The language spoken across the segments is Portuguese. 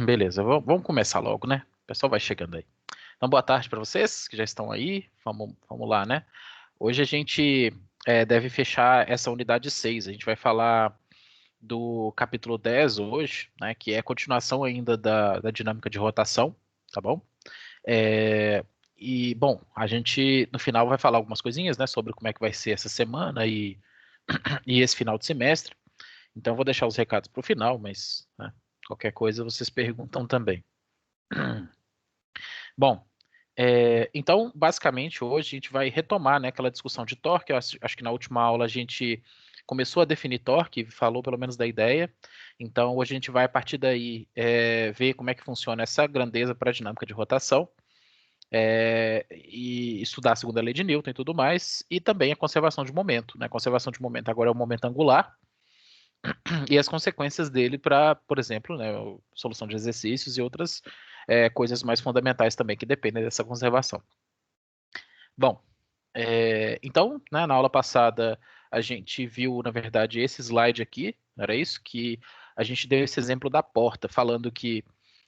Beleza, vamos começar logo, né? O pessoal vai chegando aí. Então, boa tarde para vocês que já estão aí. Vamos lá, né? Hoje a gente deve fechar essa unidade 6. A gente vai falar do capítulo 10 hoje, né? Que é a continuação ainda da dinâmica de rotação, tá bom? Bom, a gente no final vai falar algumas coisinhas, né? Sobre como é que vai ser essa semana e esse final de semestre. Então, eu vou deixar os recados para o final, mas né, qualquer coisa vocês perguntam também. Bom, então, basicamente, hoje a gente vai retomar, né, aquela discussão de torque. Eu acho que na última aula a gente começou a definir torque, falou pelo menos da ideia. Então, hoje a gente vai, a partir daí, ver como é que funciona essa grandeza para a dinâmica de rotação, e estudar a segunda lei de Newton e tudo mais, e também a conservação de momento. Né? A conservação de momento agora é o momento angular, e as consequências dele para, por exemplo, né, solução de exercícios e outras coisas mais fundamentais também que dependem dessa conservação. Bom, então, né, na aula passada a gente viu, na verdade, esse slide aqui, era isso? Que a gente deu esse exemplo da porta, falando que,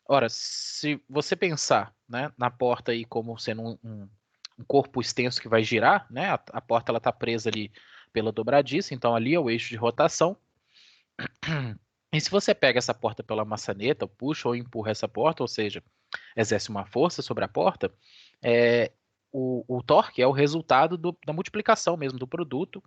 ora, se você pensar, né, na porta aí como sendo um corpo extenso que vai girar, né, a porta ela está presa ali pela dobradiça, então ali é o eixo de rotação. E se você pega essa porta pela maçaneta, puxa ou empurra essa porta, ou seja, exerce uma força sobre a porta, é, o torque é o resultado da multiplicação mesmo do produto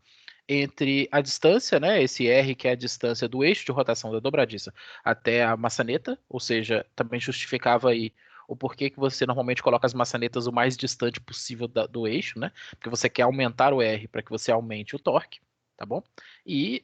entre a distância, né, esse R que é a distância do eixo de rotação da dobradiça até a maçaneta, ou seja, também justificava aí o porquê que você normalmente coloca as maçanetas o mais distante possível do eixo, né, porque você quer aumentar o R para que você aumente o torque, tá bom? E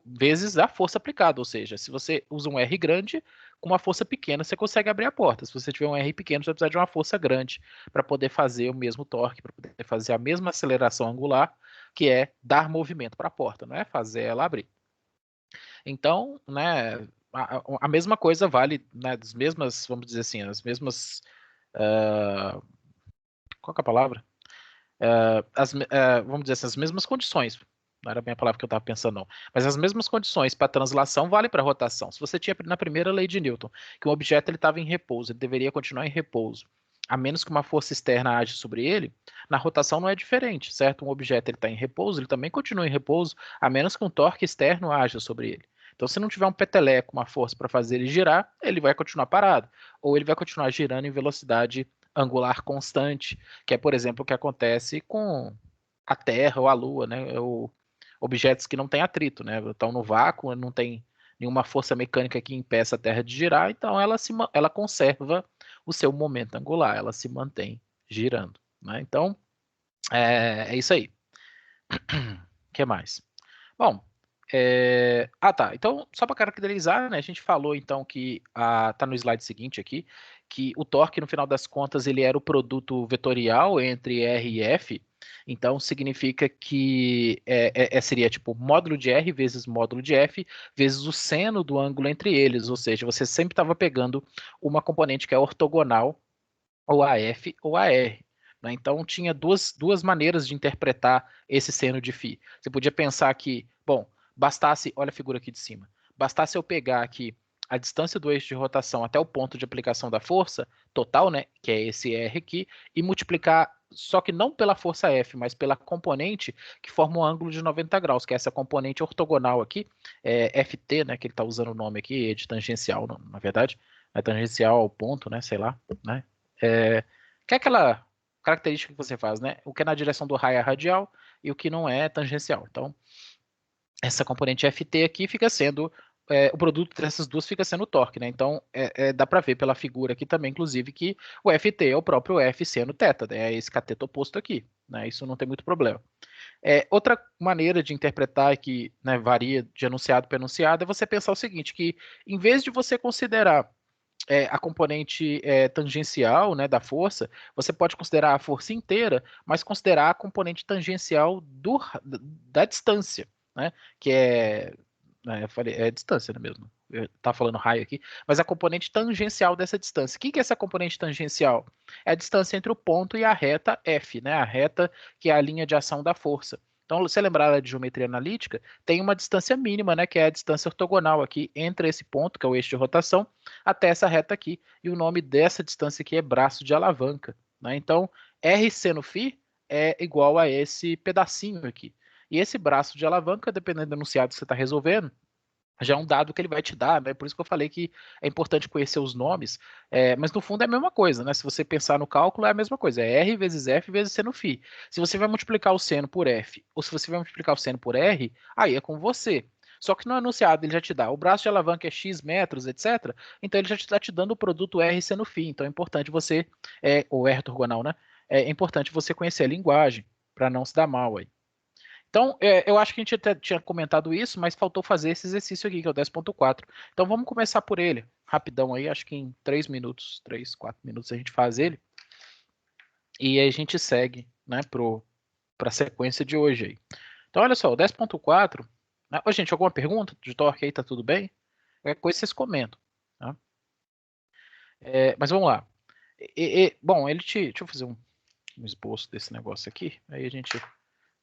vezes a força aplicada, ou seja, se você usa um R grande, com uma força pequena você consegue abrir a porta. Se você tiver um R pequeno, você vai precisar de uma força grande para poder fazer o mesmo torque, para poder fazer a mesma aceleração angular, que é dar movimento para a porta, não é fazer ela abrir. Então, né, a mesma coisa vale, né, das mesmas, vamos dizer assim, as mesmas, qual que é a palavra? Vamos dizer assim, as mesmas condições. Não era bem a palavra que eu estava pensando, não. Mas as mesmas condições para translação vale para rotação. Se você tinha na primeira lei de Newton que um objeto estava em repouso, ele deveria continuar em repouso, a menos que uma força externa age sobre ele, na rotação não é diferente, certo? Um objeto está em repouso, ele também continua em repouso, a menos que um torque externo haja sobre ele. Então, se não tiver um peteleco, uma força para fazer ele girar, ele vai continuar parado. Ou ele vai continuar girando em velocidade angular constante, que é, por exemplo, o que acontece com a Terra ou a Lua, né? Objetos que não têm atrito, né? Estão no vácuo, não tem nenhuma força mecânica que impeça a Terra de girar, então ela conserva o seu momento angular, ela se mantém girando, né? Então, é isso aí. O que mais? Bom, tá. Então, só para caracterizar, né, a gente falou então que tá no slide seguinte aqui, que o torque, no final das contas, ele era o produto vetorial entre R e F. Então, significa que seria tipo módulo de R vezes módulo de F vezes o seno do ângulo entre eles. Ou seja, você sempre estava pegando uma componente que é ortogonal ou a F ou a R. Né? Então, tinha duas maneiras de interpretar esse seno de φ. Você podia pensar que, bom, bastasse, olha a figura aqui de cima, bastasse eu pegar aqui a distância do eixo de rotação até o ponto de aplicação da força total, né, que é esse R aqui, e multiplicar, só que não pela força F, mas pela componente que forma um ângulo de 90 graus, que é essa componente ortogonal aqui, FT, né, que ele está usando o nome aqui, de tangencial, na verdade, é tangencial ao ponto, né, sei lá, né, que é aquela característica que você faz, né? O que é na direção do raio é radial e o que não é tangencial. Então, essa componente FT aqui fica sendo o produto dessas duas fica sendo o torque, né? Então, dá para ver pela figura aqui também, inclusive, que o FT é o próprio F seno θ, né? É esse cateto oposto aqui, né? Isso não tem muito problema. Outra maneira de interpretar que, né, varia de enunciado para enunciado é você pensar o seguinte, que em vez de você considerar a componente tangencial, né, da força, você pode considerar a força inteira, mas considerar a componente tangencial da distância, né, que eu falei, é distância, né, mesmo. Eu estava falando raio aqui, mas a componente tangencial dessa distância. O que é essa componente tangencial? É a distância entre o ponto e a reta F, né, a reta que é a linha de ação da força. Então, se você lembrar lá de geometria analítica, tem uma distância mínima, né, que é a distância ortogonal aqui entre esse ponto, que é o eixo de rotação, até essa reta aqui. E o nome dessa distância aqui é braço de alavanca, né? Então, R seno φ é igual a esse pedacinho aqui. E esse braço de alavanca, dependendo do enunciado que você está resolvendo, já é um dado que ele vai te dar, né? Por isso que eu falei que é importante conhecer os nomes, mas no fundo é a mesma coisa, né? Se você pensar no cálculo, é a mesma coisa, é R vezes F vezes seno φ. Se você vai multiplicar o seno por F, ou se você vai multiplicar o seno por R, aí é com você. Só que no enunciado ele já te dá o braço de alavanca é X metros, etc. Então ele já está te dando o produto R seno φ. Então é importante você, ou R ortogonal, né? É importante você conhecer a linguagem para não se dar mal aí. Então, eu acho que a gente até tinha comentado isso, mas faltou fazer esse exercício aqui, que é o 10.4. Então, vamos começar por ele, rapidão aí, acho que em 3 minutos, 3, 4 minutos a gente faz ele, e aí a gente segue, né, para a sequência de hoje aí. Então, olha só, o 10.4, né? Ô, gente, alguma pergunta de torque aí, tá tudo bem? Qualquer coisa vocês comentam, tá? Mas vamos lá. Bom, deixa eu fazer um esboço desse negócio aqui, aí a gente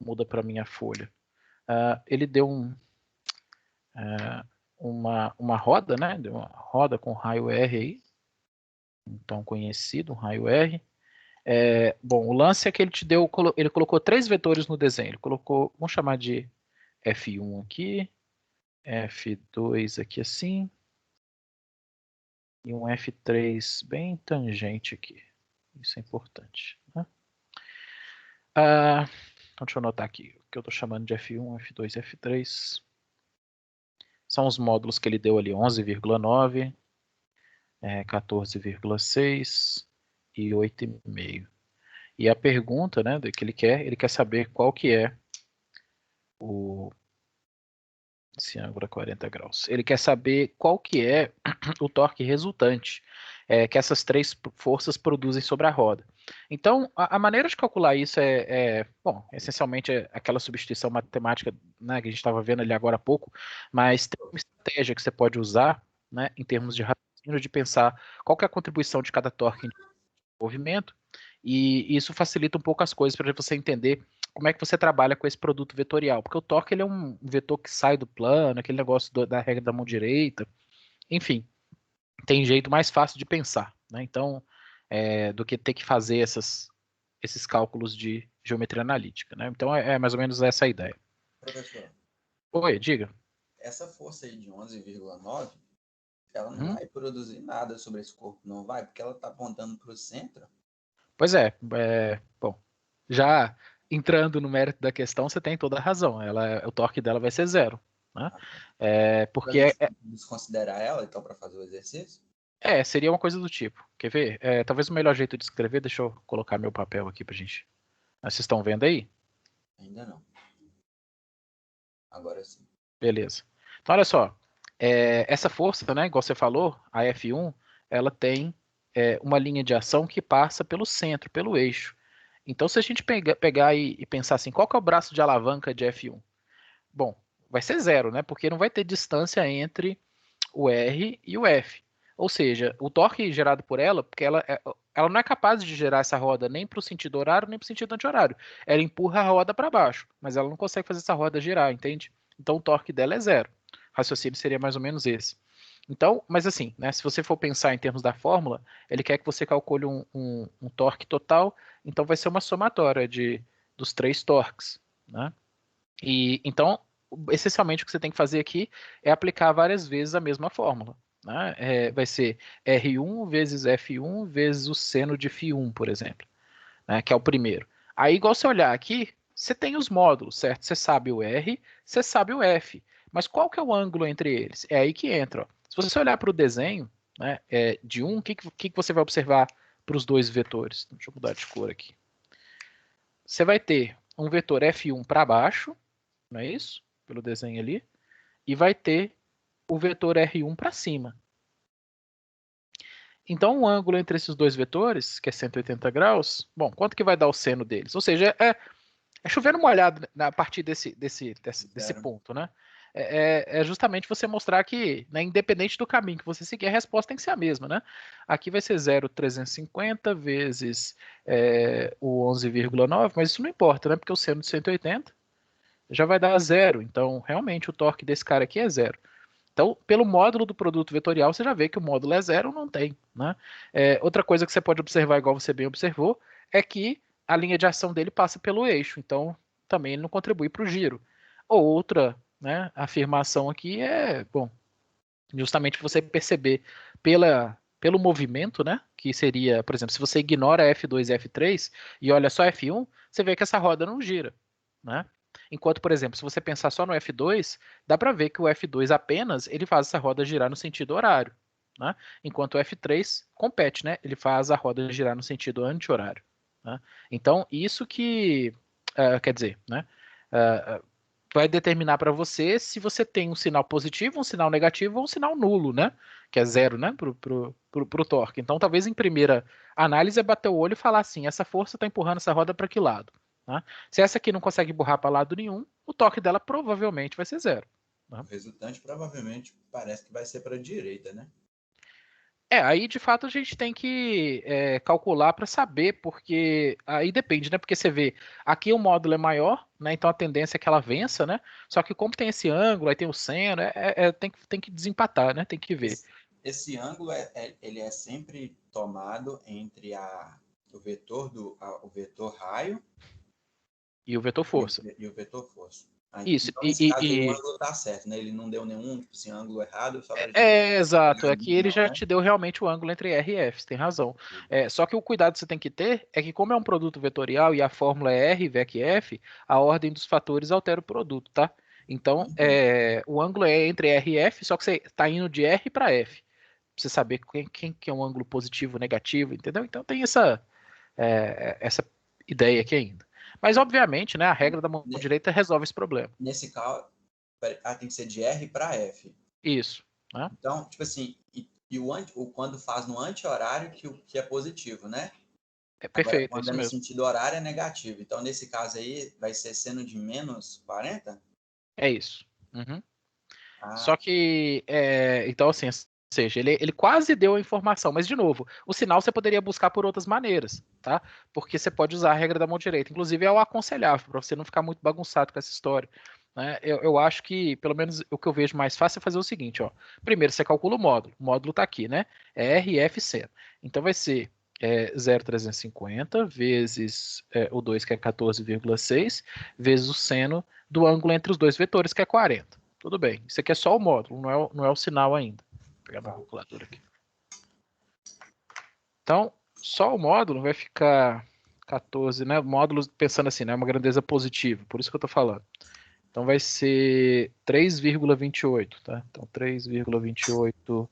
muda para minha folha. Ele deu uma roda, né? Deu uma roda com raio R aí, então conhecido, um raio R. Bom, o lance é que ele colocou 3 vetores no desenho. Ele colocou, vamos chamar de F1 aqui, F2 aqui assim, e um F3 bem tangente aqui. Isso é importante, né? Então deixa eu anotar aqui o que eu estou chamando de F1, F2 e F3. São os módulos que ele deu ali, 11,9, 14,6 e 8,5. E a pergunta, né, que ele quer saber qual que é esse ângulo a 40 graus. Ele quer saber qual que é o torque resultante que essas 3 forças produzem sobre a roda. Então, a maneira de calcular isso bom, essencialmente é aquela substituição matemática, né, que a gente estava vendo ali agora há pouco, mas tem uma estratégia que você pode usar, né, em termos de raciocínio, de pensar qual que é a contribuição de cada torque em movimento, e isso facilita um pouco as coisas para você entender como é que você trabalha com esse produto vetorial, porque o torque ele é um vetor que sai do plano, aquele negócio da regra da mão direita, enfim, tem jeito mais fácil de pensar, né? Então, do que ter que fazer esses cálculos de geometria analítica, né? Então é mais ou menos essa a ideia. Professor, Oi, diga. essa força aí de 11,9, ela não vai produzir nada sobre esse corpo, não vai? Porque ela está apontando para o centro. Pois bom, já entrando no mérito da questão, você tem toda a razão. O torque dela vai ser 0, né? Para a Porque gente desconsiderar ela, então, para fazer o exercício? seria uma coisa do tipo. Quer ver? Talvez o melhor jeito de escrever, deixa eu colocar meu papel aqui pra gente. Vocês estão vendo aí? Ainda não. Agora sim. Beleza. Então, olha só. Essa força, né, igual você falou, a F1, ela tem uma linha de ação que passa pelo centro, pelo eixo. Então, se a gente pegar e pensar assim, qual que é o braço de alavanca de F1? Bom, vai ser 0, né? Porque não vai ter distância entre o R e o F. Ou seja, o torque gerado por ela, porque ela não é capaz de gerar essa roda nem para o sentido horário, nem para o sentido anti-horário. Ela empurra a roda para baixo, mas ela não consegue fazer essa roda girar, entende? Então o torque dela é 0. O raciocínio seria mais ou menos esse. Então, mas assim, né, se você for pensar em termos da fórmula, ele quer que você calcule um torque total, então vai ser uma somatória dos 3 torques, né? E então, essencialmente, o que você tem que fazer aqui é aplicar várias vezes a mesma fórmula, né? Vai ser R1 vezes F1 vezes o seno de φ1, por exemplo, né? Que é o primeiro. Aí, igual você olhar aqui, você tem os módulos, certo? Você sabe o R, você sabe o F. Mas qual que é o ângulo entre eles? É aí que entra. Ó. Se você olhar para o desenho, né, de um, o que você vai observar para os dois vetores? Deixa eu mudar de cor aqui. Você vai ter um vetor F1 para baixo, não é isso? Pelo desenho ali. E vai ter o vetor R1 para cima. Então, o ângulo entre esses dois vetores, que é 180 graus, bom, quanto que vai dar o seno deles? Ou seja, chover uma olhada a partir desse ponto, né? Justamente você mostrar que, né, independente do caminho que você seguir, a resposta tem que ser a mesma, né? Aqui vai ser 0,350 vezes o 11,9, mas isso não importa, né? Porque o seno de 180 já vai dar zero. Então, realmente, o torque desse cara aqui é zero. Então, pelo módulo do produto vetorial, você já vê que o módulo é zero, não tem, né? Outra coisa que você pode observar, igual você bem observou, é que a linha de ação dele passa pelo eixo, então também ele não contribui para o giro. Outra, né, afirmação aqui é, bom, justamente você perceber pelo movimento, né, que seria, por exemplo, se você ignora F2 e F3 e olha só F1, você vê que essa roda não gira, né? Enquanto, por exemplo, se você pensar só no F2, dá para ver que o F2 apenas ele faz essa roda girar no sentido horário, né? Enquanto o F3 compete, né? Ele faz a roda girar no sentido anti-horário, né? Então, isso que quer dizer, né? Vai determinar para você se você tem um sinal positivo, um sinal negativo ou um sinal nulo, né? Que é zero, né? Pro torque. Então, talvez em primeira análise é bater o olho e falar assim: essa força está empurrando essa roda para que lado? Né? Se essa aqui não consegue empurrar para lado nenhum, o torque dela provavelmente vai ser zero. Né? O resultante provavelmente parece que vai ser para a direita, né? Aí de fato a gente tem que calcular para saber, porque aí depende, né? Porque você vê, aqui o módulo é maior, né? Então a tendência é que ela vença, né? Só que como tem esse ângulo, aí tem o seno, tem que desempatar, né? Tem que ver. Esse ângulo ele é sempre tomado entre o vetor raio E o vetor força. e o vetor força. Isso. Então, nesse caso aí, o ângulo tá certo, né? Ele não deu nenhum, tipo assim, ângulo errado, só pra gente Exato. pegar Aqui ele não, já né? te deu realmente o ângulo entre R e F, você tem razão. Só que o cuidado que você tem que ter é que, como é um produto vetorial e a fórmula é R, VEC F, a ordem dos fatores altera o produto, tá? Então, o ângulo é entre R e F, só que você está indo de R para F. Pra você saber quem que é um ângulo positivo, negativo, entendeu? Então tem essa ideia aqui ainda. Mas, obviamente, né, a regra da mão direita resolve esse problema. Nesse caso, tem que ser de R para F. Isso. Né? Então, tipo assim, quando faz no anti-horário que é positivo, né? Agora, Perfeito, é quando é isso no mesmo. sentido horário, é negativo. Então, nesse caso aí, vai ser seno de menos 40? É isso. Uhum. Ah, Só que, então assim, ou seja, ele quase deu a informação, mas de novo, o sinal você poderia buscar por outras maneiras, tá? Porque você pode usar a regra da mão direita. Inclusive, é o aconselhável, para você não ficar muito bagunçado com essa história. Né? Eu acho que, pelo menos, o que eu vejo mais fácil é fazer o seguinte, ó. Primeiro, você calcula o módulo. O módulo está aqui, né? É RF seno. Então, vai ser 0,350 vezes o 2, que é 14,6, vezes o seno do ângulo entre os dois vetores, que é 40. Tudo bem. Isso aqui é só o módulo, não é o sinal ainda. Vou pegar minha calculadora aqui. Então, só o módulo vai ficar 14, né? Módulo, pensando assim, né? Uma grandeza positiva, por isso que eu tô falando. Então vai ser 3,28, tá? Então 3,28.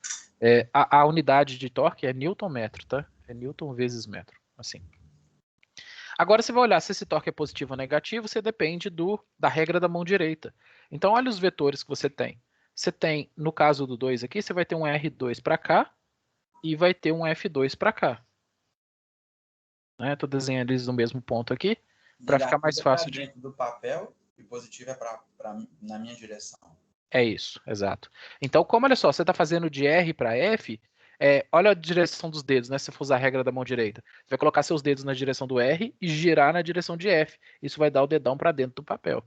A unidade de torque é Newton metro, tá? É Newton vezes metro, assim. Agora você vai olhar se esse torque é positivo ou negativo, você depende da regra da mão direita. Então olha os vetores que você tem. Você tem, no caso do 2 aqui, você vai ter um R2 para cá e vai ter um F2 para cá. Estou desenhando eles no mesmo ponto aqui para ficar negativo mais é para fácil de. dentro do papel e positivo é na minha direção. É isso, exato. Então, como olha só, você está fazendo de R para F, olha a direção dos dedos, né? Se você for usar a regra da mão direita. Você vai colocar seus dedos na direção do R e girar na direção de F. Isso vai dar o dedão para dentro do papel.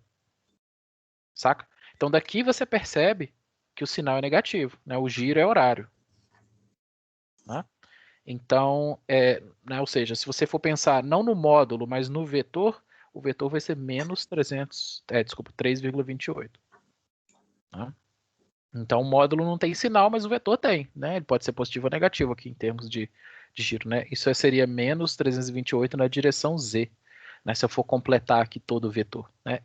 Saca? Então daqui você percebe que o sinal é negativo, né? O giro é horário. Né? Então, né, ou seja, se você for pensar não no módulo, mas no vetor, o vetor vai ser menos 3,28. Né? Então o módulo não tem sinal, mas o vetor tem. Né? Ele pode ser positivo ou negativo aqui em termos de giro. Né? Isso seria menos 328 na direção Z. Né, se eu for completar aqui todo o vetor, né,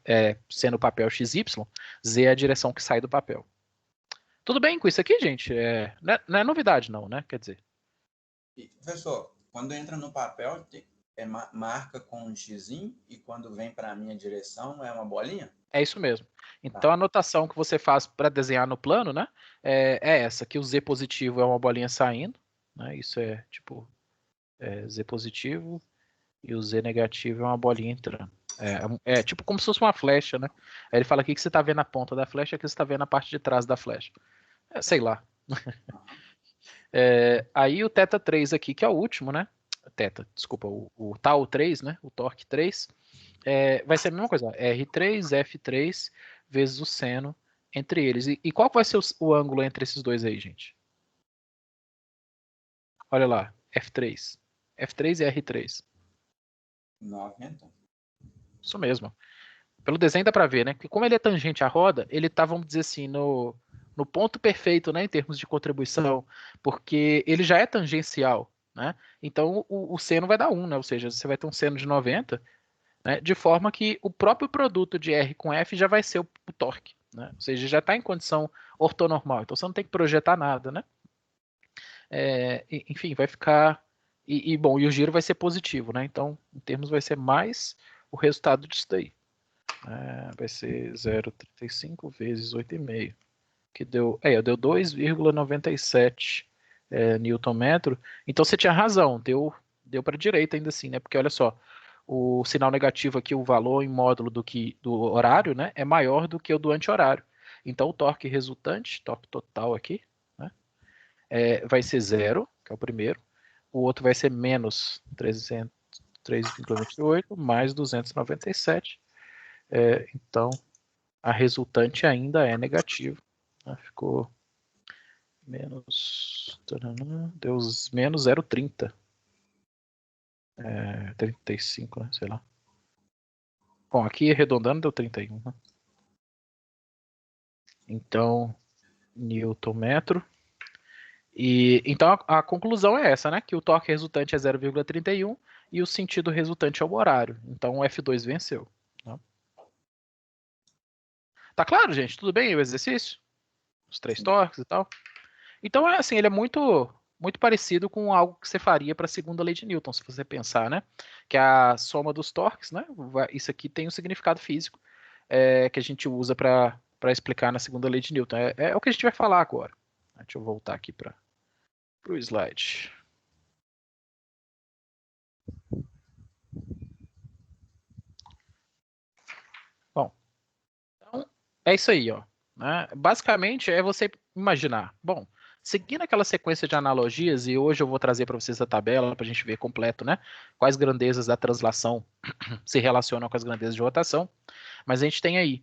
sendo o papel XY, Z é a direção que sai do papel. Tudo bem com isso aqui, gente? Não é novidade, não, né? Quer dizer. E, professor, quando entra no papel, marca com um xizinho e quando vem para a minha direção é uma bolinha? É isso mesmo. Então Tá. a anotação que você faz para desenhar no plano, né? É essa, que o Z positivo é uma bolinha saindo, né? Isso é tipo Z positivo e o Z negativo é uma bolinha entrando. Tipo como se fosse uma flecha, né? Aí ele fala aqui que você está vendo a ponta da flecha, aqui você está vendo a parte de trás da flecha. Sei lá. Aí o θ 3 aqui, que é o último, né? Desculpa, o tau 3, né? O torque 3. vai ser a mesma coisa, ó, R3, F3 vezes o seno entre eles. E qual vai ser o ângulo entre esses dois aí, gente? Olha lá, F3. F3 e R3. 90. Isso mesmo. Pelo desenho dá para ver, né? Que como ele é tangente à roda, ele tá, vamos dizer assim, no ponto perfeito, né, em termos de contribuição, porque ele já é tangencial, né? Então o seno vai dar 1, né? Ou seja, você vai ter um seno de 90, né? De forma que o próprio produto de R com F já vai ser o torque, né? Ou seja, já está em condição ortonormal. Então você não tem que projetar nada, né? Enfim, vai ficar. Bom, e o giro vai ser positivo, né? Então, em termos, vai ser mais o resultado disso daí. Vai ser 0,35 vezes 8,5, que deu 2,97 Newton-metro. Então você tinha razão, deu para a direita ainda assim, né? Porque olha só, o sinal negativo aqui, o valor em módulo do horário, né, é maior do que o do anti-horário. Então o torque resultante, torque total aqui, né, vai ser 0, que é o primeiro. O outro vai ser menos 3,28 mais 297. Então a resultante ainda é negativa, né? Ficou menos, deu menos 0,30, 35, né? Sei lá. Bom, aqui arredondando deu 31, né? Então, Newton metro. E então a conclusão é essa, né? Que o torque resultante é 0,31 e o sentido resultante é o horário. Então o F2 venceu, né? Tá claro, gente? Tudo bem o exercício? Os 3 Sim. torques e tal. Então, assim, ele é muito parecido com algo que você faria para a segunda lei de Newton, se você pensar, né? Que é a soma dos torques, né? Isso aqui tem um significado físico que a gente usa para explicar na segunda lei de Newton. É o que a gente vai falar agora. Deixa eu voltar aqui para o slide. Bom, então é isso aí, ó. Né? Basicamente é você imaginar. Bom, seguindo aquela sequência de analogias, e hoje eu vou trazer para vocês a tabela para a gente ver completo, né? Quais grandezas da translação se relacionam com as grandezas de rotação. Mas a gente tem aí,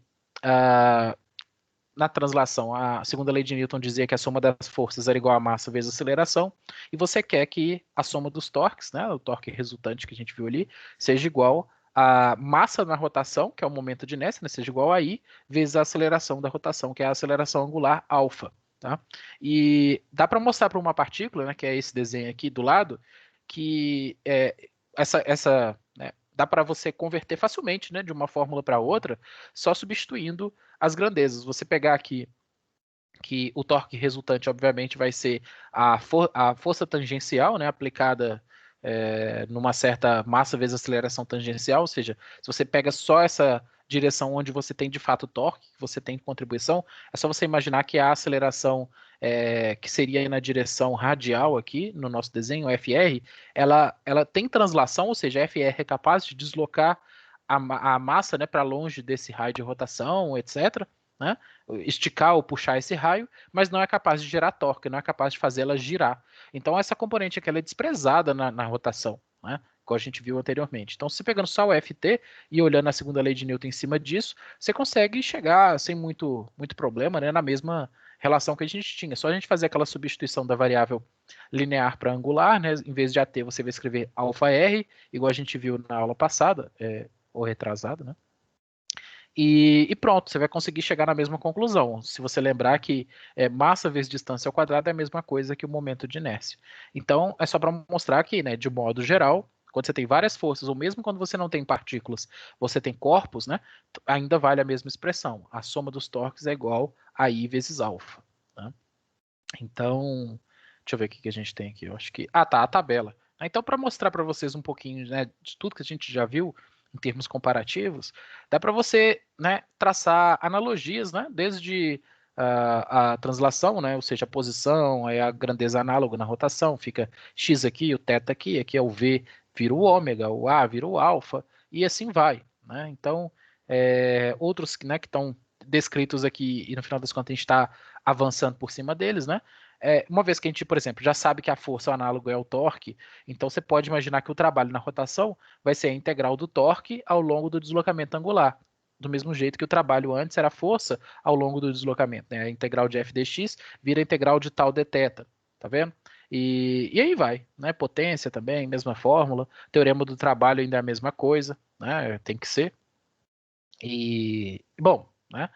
na translação, a segunda lei de Newton dizia que a soma das forças era igual a massa vezes a aceleração, e você quer que a soma dos torques, né, o torque resultante que a gente viu ali, seja igual a massa na rotação, que é o momento de inércia, né, seja igual a I, vezes a aceleração da rotação, que é a aceleração angular alfa. Tá? E dá para mostrar para uma partícula, né, que é esse desenho aqui do lado, que né, dá para você converter facilmente, né, de uma fórmula para outra, só substituindo as grandezas. Você pegar aqui que o torque resultante, obviamente, vai ser a força tangencial, né, aplicada numa certa massa vezes aceleração tangencial, ou seja, se você pega só essa direção onde você tem de fato torque, você tem contribuição, é só você imaginar que a aceleração que seria na direção radial aqui, no nosso desenho, FR, ela tem translação, ou seja, a FR é capaz de deslocar a massa, né, para longe desse raio de rotação, etc., né? Esticar ou puxar esse raio, mas não é capaz de gerar torque, não é capaz de fazê-la girar. Então essa componente aqui ela é desprezada na rotação, né? Como a gente viu anteriormente. Então, se pegando só o FT e olhando a segunda lei de Newton em cima disso, você consegue chegar sem muito problema, né, na mesma relação que a gente tinha. Só a gente fazer aquela substituição da variável linear para angular, né? Em vez de AT, você vai escrever alfa R, igual a gente viu na aula passada, ou retrasada, né? E pronto, você vai conseguir chegar na mesma conclusão. Se você lembrar que massa vezes distância ao quadrado é a mesma coisa que o momento de inércia. Então, é só para mostrar que, né, de modo geral, quando você tem várias forças, ou mesmo quando você não tem partículas, você tem corpos, né, ainda vale a mesma expressão. A soma dos torques é igual a I vezes alfa. Né? Então, deixa eu ver o que a gente tem aqui. Eu acho que. Ah, tá, a tabela. Então, para mostrar para vocês um pouquinho, né, de tudo que a gente já viu em termos comparativos, dá para você, né, traçar analogias, né, desde a translação, né, ou seja, a posição, a grandeza análoga na rotação, fica x aqui, o θ aqui é o v vira o ômega, o a vira o alfa, e assim vai. Né? Então, outros, né, que estão descritos aqui, e no final das contas a gente está avançando por cima deles, né? Uma vez que a gente, por exemplo, já sabe que a força análoga é o torque, então você pode imaginar que o trabalho na rotação vai ser a integral do torque ao longo do deslocamento angular. Do mesmo jeito que o trabalho antes era a força ao longo do deslocamento, né? A integral de f dx vira a integral de tal dθ, tá vendo? E aí vai, né? Potência também, mesma fórmula. Teorema do trabalho ainda é a mesma coisa, né? Tem que ser. E, bom, né?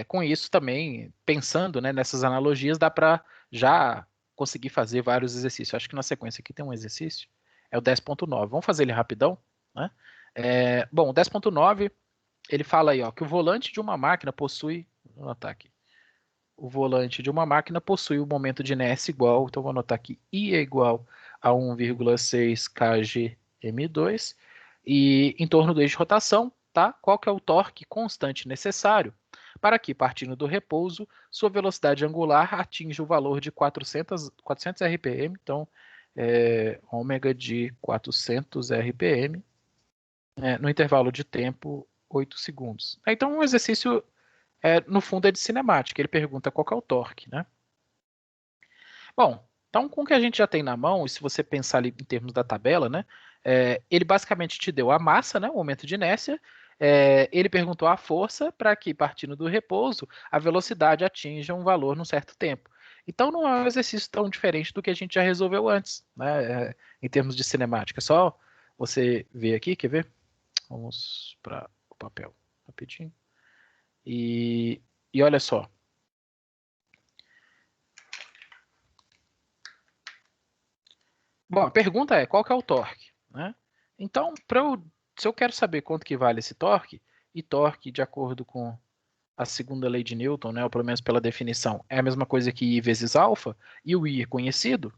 Com isso também, pensando, né, nessas analogias, dá para já conseguir fazer vários exercícios. Acho que na sequência aqui tem um exercício, é o 10.9. Vamos fazer ele rapidão, né? Bom, o 10.9, ele fala aí, ó, que o volante de uma máquina possui, vou anotar aqui, o volante de uma máquina possui o momento de inércia igual, então vou anotar aqui, I é igual a 1,6 kgm2, e em torno do eixo de rotação, tá? Qual que é o torque constante necessário para que, partindo do repouso, sua velocidade angular atinja o valor de 400 RPM, então, ômega de 400 RPM, no intervalo de tempo 8 segundos. Então, um exercício, no fundo, é de cinemática. Ele pergunta qual que é o torque, né? Bom, então com o que a gente já tem na mão, e se você pensar ali em termos da tabela, né? Ele basicamente te deu a massa, né? O momento de inércia. Ele perguntou a força para que, partindo do repouso, a velocidade atinja um valor num certo tempo. Então não é um exercício tão diferente do que a gente já resolveu antes, né? Em termos de cinemática. Só você ver aqui, quer ver? Vamos para o papel rapidinho. E olha só. Bom, a pergunta é, qual que é o torque, né? Então, se eu quero saber quanto que vale esse torque, e torque, de acordo com a segunda lei de Newton, né, ou pelo menos pela definição, é a mesma coisa que I vezes alfa, e o I é conhecido,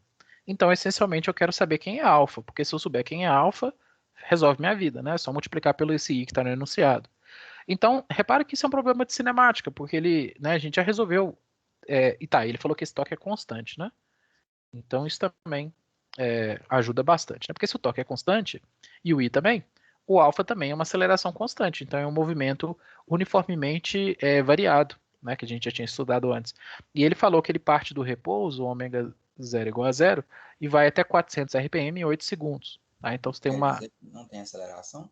então, essencialmente, eu quero saber quem é alfa, porque se eu souber quem é alfa, resolve minha vida, né? É só multiplicar pelo esse I que está no enunciado. Então, repara que isso é um problema de cinemática, porque ele, né, a gente já resolveu, e tá, ele falou que esse torque é constante, né? Então, isso também ajuda bastante, né? Porque se o torque é constante, e o I também, o alfa também é uma aceleração constante, então é um movimento uniformemente variado, né? Que a gente já tinha estudado antes. E ele falou que ele parte do repouso, ômega 0 igual a zero, e vai até 400 RPM em 8 segundos. Tá? Então, você tem Quer uma... dizer que não tem aceleração?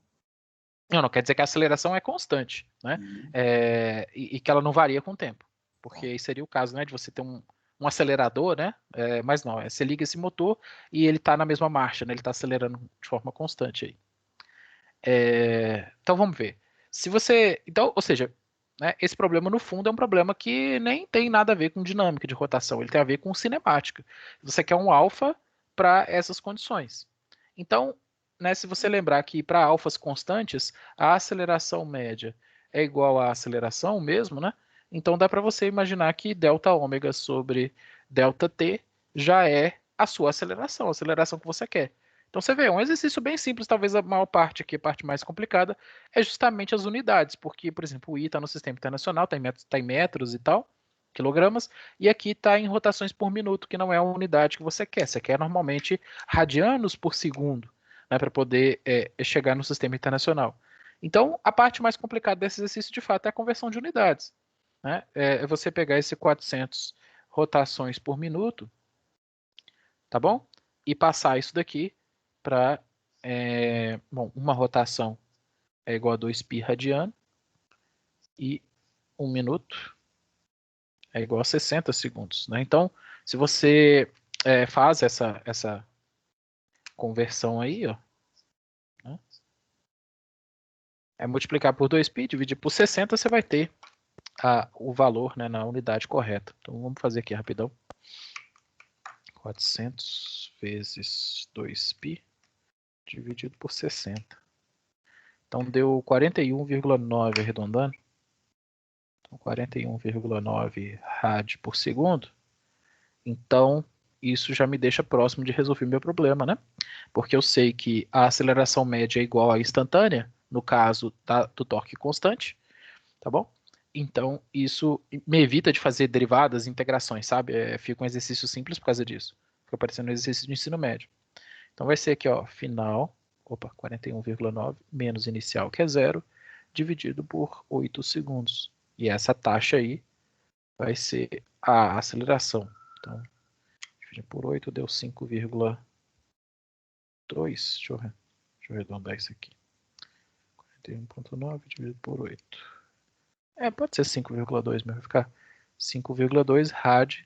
Não quer dizer que a aceleração é constante, né? Uhum. E que ela não varia com o tempo. Porque Tá. aí seria o caso, né, de você ter um acelerador, né? Mas não, você liga esse motor e ele está na mesma marcha, né? Ele está acelerando de forma constante aí. Então vamos ver. Se você. Então, ou seja, né, esse problema no fundo é um problema que nem tem nada a ver com dinâmica de rotação, ele tem a ver com cinemática. Você quer um alfa para essas condições. Então, né, se você lembrar que para alfas constantes, a aceleração média é igual à aceleração mesmo, né? Então dá para você imaginar que delta ômega sobre delta t já é a sua aceleração, a aceleração que você quer. Então você vê, é um exercício bem simples, talvez a maior parte aqui, a parte mais complicada, é justamente as unidades, porque, por exemplo, o I está no sistema internacional, está em metros e tal, quilogramas, e aqui está em rotações por minuto, que não é a unidade que você quer. Você quer normalmente radianos por segundo, né, para poder chegar no sistema internacional. Então, a parte mais complicada desse exercício, de fato, é a conversão de unidades. Né? É você pegar esse 400 rotações por minuto, tá bom? E passar isso daqui para, bom, uma rotação é igual a 2π radiano e 1 minuto é igual a 60 segundos, né? Então, se você faz essa conversão aí, ó, né? Multiplicar por 2π, dividir por 60, você vai ter o valor, né, na unidade correta. Então, vamos fazer aqui rapidão. 400 vezes 2π dividido por 60. Então, deu 41,9 arredondando. Então, 41,9 rad por segundo. Então, isso já me deixa próximo de resolver meu problema, né? Porque eu sei que a aceleração média é igual à instantânea, no caso do torque constante, tá bom? Então, isso me evita de fazer derivadas, integrações, sabe? Fica um exercício simples por causa disso. Fica parecendo um exercício de ensino médio. Então, vai ser aqui, ó, final, 41,9 menos inicial, que é zero, dividido por 8 segundos. E essa taxa aí vai ser a aceleração. Então, dividir por 8 deu 5,2. Deixa eu arredondar isso aqui. 41,9 dividido por 8. Pode ser 5,2 mesmo. Vai ficar 5,2 rad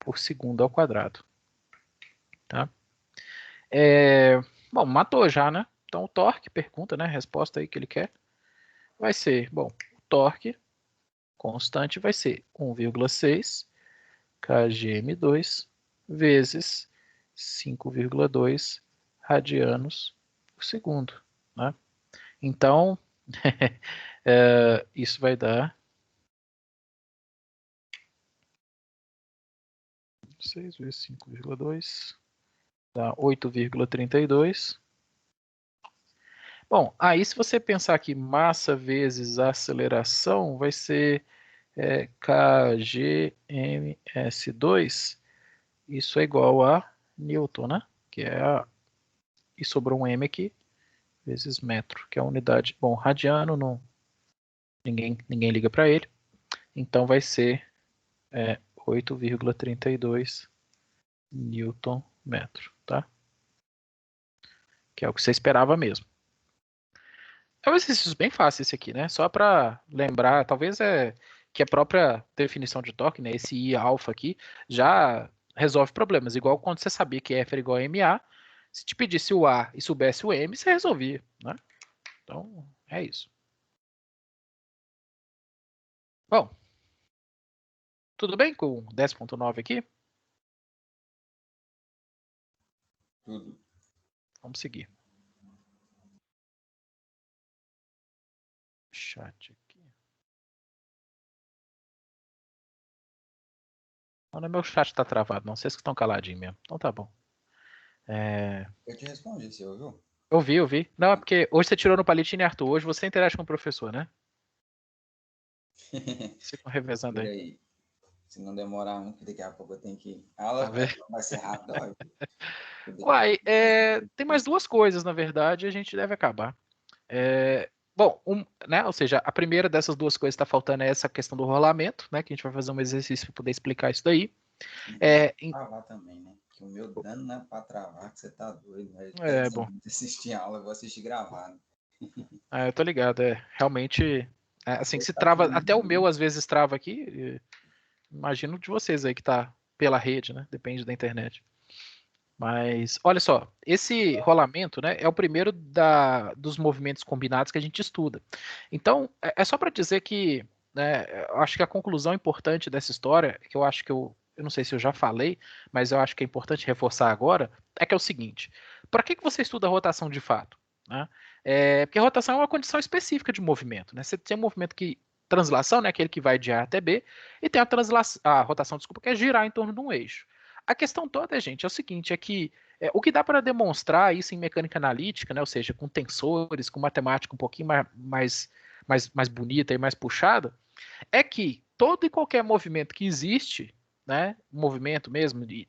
por segundo ao quadrado. Tá? Bom, matou já, né? Então o torque, pergunta, né? Resposta aí que ele quer. Vai ser, bom, o torque constante vai ser 1,6 kgm2 vezes 5,2 radianos por segundo, né? Então, isso vai dar 6 vezes 5,2 dá 8,32. Bom, aí se você pensar que massa vezes aceleração vai ser kgms2, isso é igual a Newton, né? E sobrou um m aqui, vezes metro, que é a unidade. Bom, radiano, não, ninguém liga para ele. Então vai ser 8,32 Newton metro, tá? Que é o que você esperava mesmo. É um exercício bem fácil esse aqui, né? Só para lembrar, talvez que a própria definição de torque, né? Esse I alfa aqui, já resolve problemas. Igual quando você sabia que F era igual a MA, se te pedisse o A e soubesse o M, você resolvia, né? Então, é isso. Bom, tudo bem com 10.9 aqui? Tudo. Vamos seguir. Chat aqui. Não, meu chat tá travado, não. Vocês que estão caladinhos mesmo. Então tá bom. Eu te respondi, você ouviu? Eu vi. Não, é porque hoje você tirou no palitinho, Arthur. Hoje você interage com o professor, né? Vocês ficam revezando Por aí. aí. Se não demorar muito, daqui a pouco eu tenho que ir. A Tá aula vendo? vai ser rápida, ó. Uai, tem mais duas coisas, na verdade, a gente deve acabar. Bom, né, ou seja, a primeira dessas duas coisas que está faltando é essa questão do rolamento, né, que a gente vai fazer um exercício para poder explicar isso daí. Travar também, né? Que o meu dano não é pra travar, que você tá doido. Né? Bom, Assistir aula, eu vou assistir gravado. eu tô ligado, realmente, assim, se Tá trava, tudo até o bem. meu às vezes trava aqui, imagino de vocês aí que tá pela rede, né, depende da internet. Mas, olha só, esse rolamento, né, é o primeiro dos movimentos combinados que a gente estuda. Então, é só para dizer que, né, eu acho que a conclusão importante dessa história, que eu acho que eu não sei se eu já falei, mas eu acho que é importante reforçar agora, é que é o seguinte: para que você estuda rotação de fato? Né? Porque a rotação é uma condição específica de movimento. Né? Você tem um movimento que. Translação, né, aquele que vai de A até B, e tem a rotação, desculpa, que é girar em torno de um eixo. A questão toda, gente, é o seguinte, é que o que dá para demonstrar isso em mecânica analítica, né, ou seja, com tensores, com matemática um pouquinho mais bonita e mais puxada, é que todo e qualquer movimento que existe, né, movimento mesmo de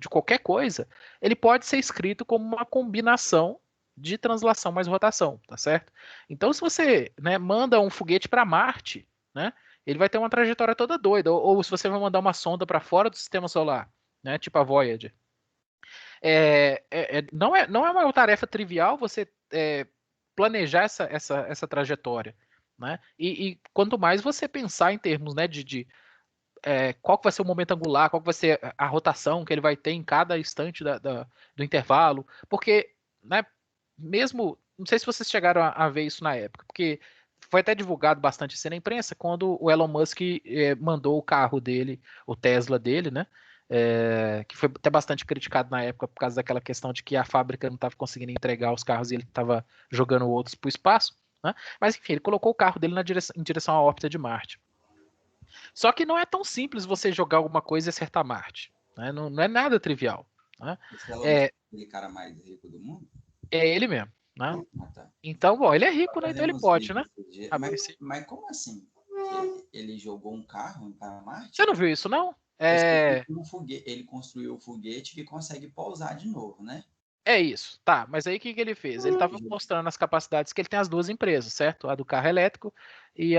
qualquer coisa, ele pode ser escrito como uma combinação de translação mais rotação, tá certo? Então, se você, né, manda um foguete para Marte, né, ele vai ter uma trajetória toda doida. Ou se você vai mandar uma sonda para fora do sistema solar, né, tipo a Voyager. Não é uma tarefa trivial você planejar essa trajetória. Né? E quanto mais você pensar em termos, né, de qual que vai ser o momento angular, qual que vai ser a rotação que ele vai ter em cada instante do intervalo, porque, né, mesmo, não sei se vocês chegaram a ver isso na época, porque foi até divulgado bastante isso na imprensa quando o Elon Musk mandou o carro dele, o Tesla dele, né, que foi até bastante criticado na época por causa daquela questão de que a fábrica não estava conseguindo entregar os carros e ele estava jogando outros para o espaço, né? Mas enfim, ele colocou o carro dele em direção à órbita de Marte. Só que não é tão simples você jogar alguma coisa e acertar Marte. Né? Não é nada trivial. Né? Esse Elon Musk É, é aquele cara mais rico do mundo? é ele mesmo. Né? Ah, tá. Então, bom, ele é Tá rico, né? Então ele fazendo uns pode, né? vídeos esses dias. Ah, mas Mas como assim? Ele jogou um carro para você Marte? não viu isso, não? Eu sei que ele construiu o foguete que consegue pousar de novo, né? É isso, tá. Mas aí o que ele fez? Ele estava mostrando as capacidades que ele tem as duas empresas, certo? A do carro elétrico e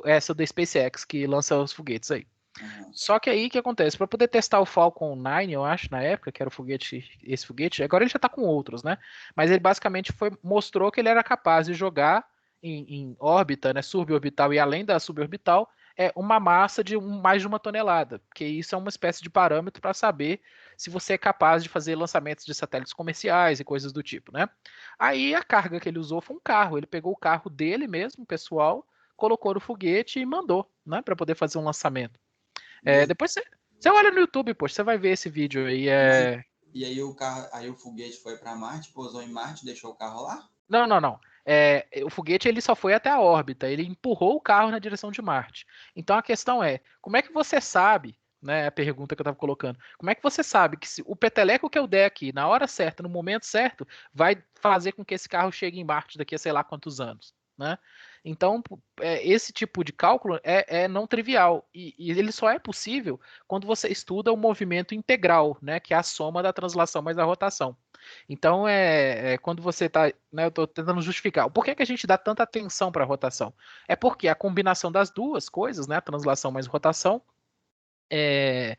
essa do SpaceX, que lança os foguetes aí. Aham. Só que aí o que acontece? Para poder testar o Falcon 9, eu acho, na época, que era o foguete, esse foguete, agora ele já está com outros, né? Mas ele basicamente mostrou que ele era capaz de jogar em órbita, né, suborbital e além da suborbital, uma massa de mais de 1 tonelada, porque isso é uma espécie de parâmetro para saber se você é capaz de fazer lançamentos de satélites comerciais e coisas do tipo, né? Aí a carga que ele usou foi um carro. Ele pegou o carro dele mesmo, pessoal, colocou no foguete e mandou, né, para poder fazer um lançamento. Beleza. Depois você olha no YouTube, poxa, você vai ver esse vídeo aí. Mas, e aí o carro, aí o foguete foi para Marte, pousou em Marte, deixou o carro lá? Não, não, não. O foguete ele só foi até a órbita, ele empurrou o carro na direção de Marte. Então a questão é, como é que você sabe, né, a pergunta que eu estava colocando, como é que você sabe que se o peteleco que eu der aqui, na hora certa, no momento certo, vai fazer com que esse carro chegue em Marte daqui a sei lá quantos anos, né? Então, esse tipo de cálculo é não trivial, e ele só é possível quando você estuda o movimento integral, né, que é a soma da translação mais a rotação. Então, quando você está, né, eu estou tentando justificar, por que que a gente dá tanta atenção para a rotação? É porque a combinação das duas coisas, né, a translação mais rotação, é,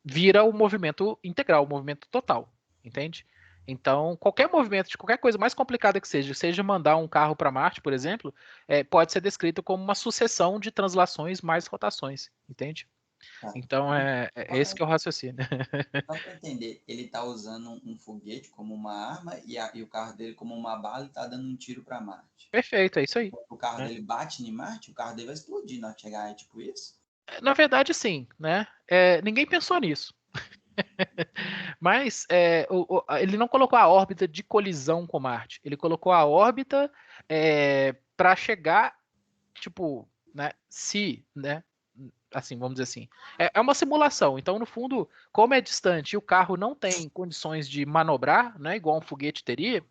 vira o movimento integral, o movimento total, entende? Então, qualquer movimento de qualquer coisa mais complicada que seja mandar um carro para Marte, por exemplo, pode ser descrito como uma sucessão de translações mais rotações, entende? Tá. Então, Só esse que é o raciocínio. para entender, ele tá usando um foguete como uma arma e o carro dele como uma bala e tá dando um tiro para Marte. Perfeito, é isso aí. O carro Né? dele bate em Marte, o carro dele vai explodir na hora de chegar, é tipo isso? Na verdade, sim, né? Ninguém pensou nisso. Mas ele não colocou a órbita de colisão com Marte. Ele colocou a órbita para chegar, tipo, né? Se, né? Assim, vamos dizer assim. É uma simulação. Então, no fundo, como é distante e o carro não tem condições de manobrar, né? Igual um foguete teria,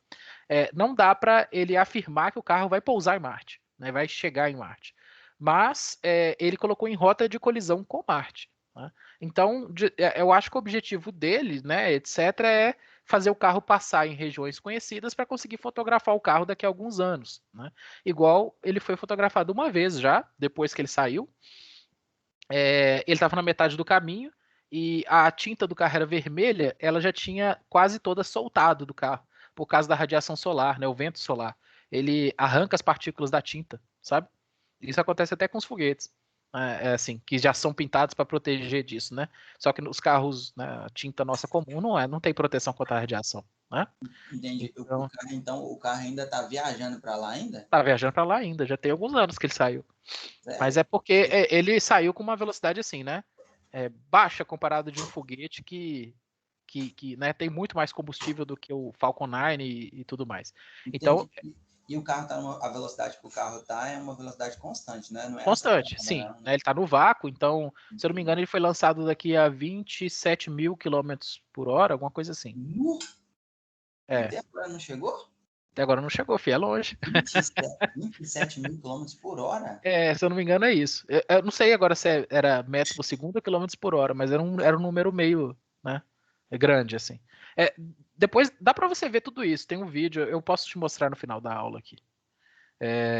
não dá para ele afirmar que o carro vai pousar em Marte, né? Vai chegar em Marte. Mas ele colocou em rota de colisão com Marte. Né? Então, eu acho que o objetivo dele, né, etc., é fazer o carro passar em regiões conhecidas para conseguir fotografar o carro daqui a alguns anos. Né? Igual ele foi fotografado uma vez já, depois que ele saiu. Ele estava na metade do caminho e a tinta do carro era vermelha, ela já tinha quase toda soltado do carro, por causa da radiação solar, né, o vento solar. Ele arranca as partículas da tinta, sabe? Isso acontece até com os foguetes. Assim, que já são pintados para proteger disso, né? Só que nos carros, né, a tinta nossa comum não tem proteção contra a radiação, né? Entendi. O Então, carro, então, o carro ainda tá viajando para lá ainda? tá viajando para lá ainda, já tem alguns anos que ele saiu. Mas Sério? é porque ele saiu com uma velocidade assim, né? Baixa comparado de um foguete que né, tem muito mais combustível do que o Falcon 9 e tudo mais. Então, Entendi. E o carro tá a velocidade que o carro tá é uma velocidade constante, né? Não é constante, acelerada, sim. não, Né, né? ele está no vácuo, então, se eu não me engano, Entendi. ele foi lançado daqui a 27 mil quilômetros por hora, alguma coisa assim. Nu! E É, até agora não chegou? até agora não chegou, filho, é longe. 27 mil quilômetros por hora? Se eu não me engano, é isso. Eu não sei agora se era metro por segundo ou quilômetros por hora, mas era um número meio, né, grande, assim. É, Depois dá para você ver tudo isso. Tem um vídeo, eu posso te mostrar no final da aula aqui.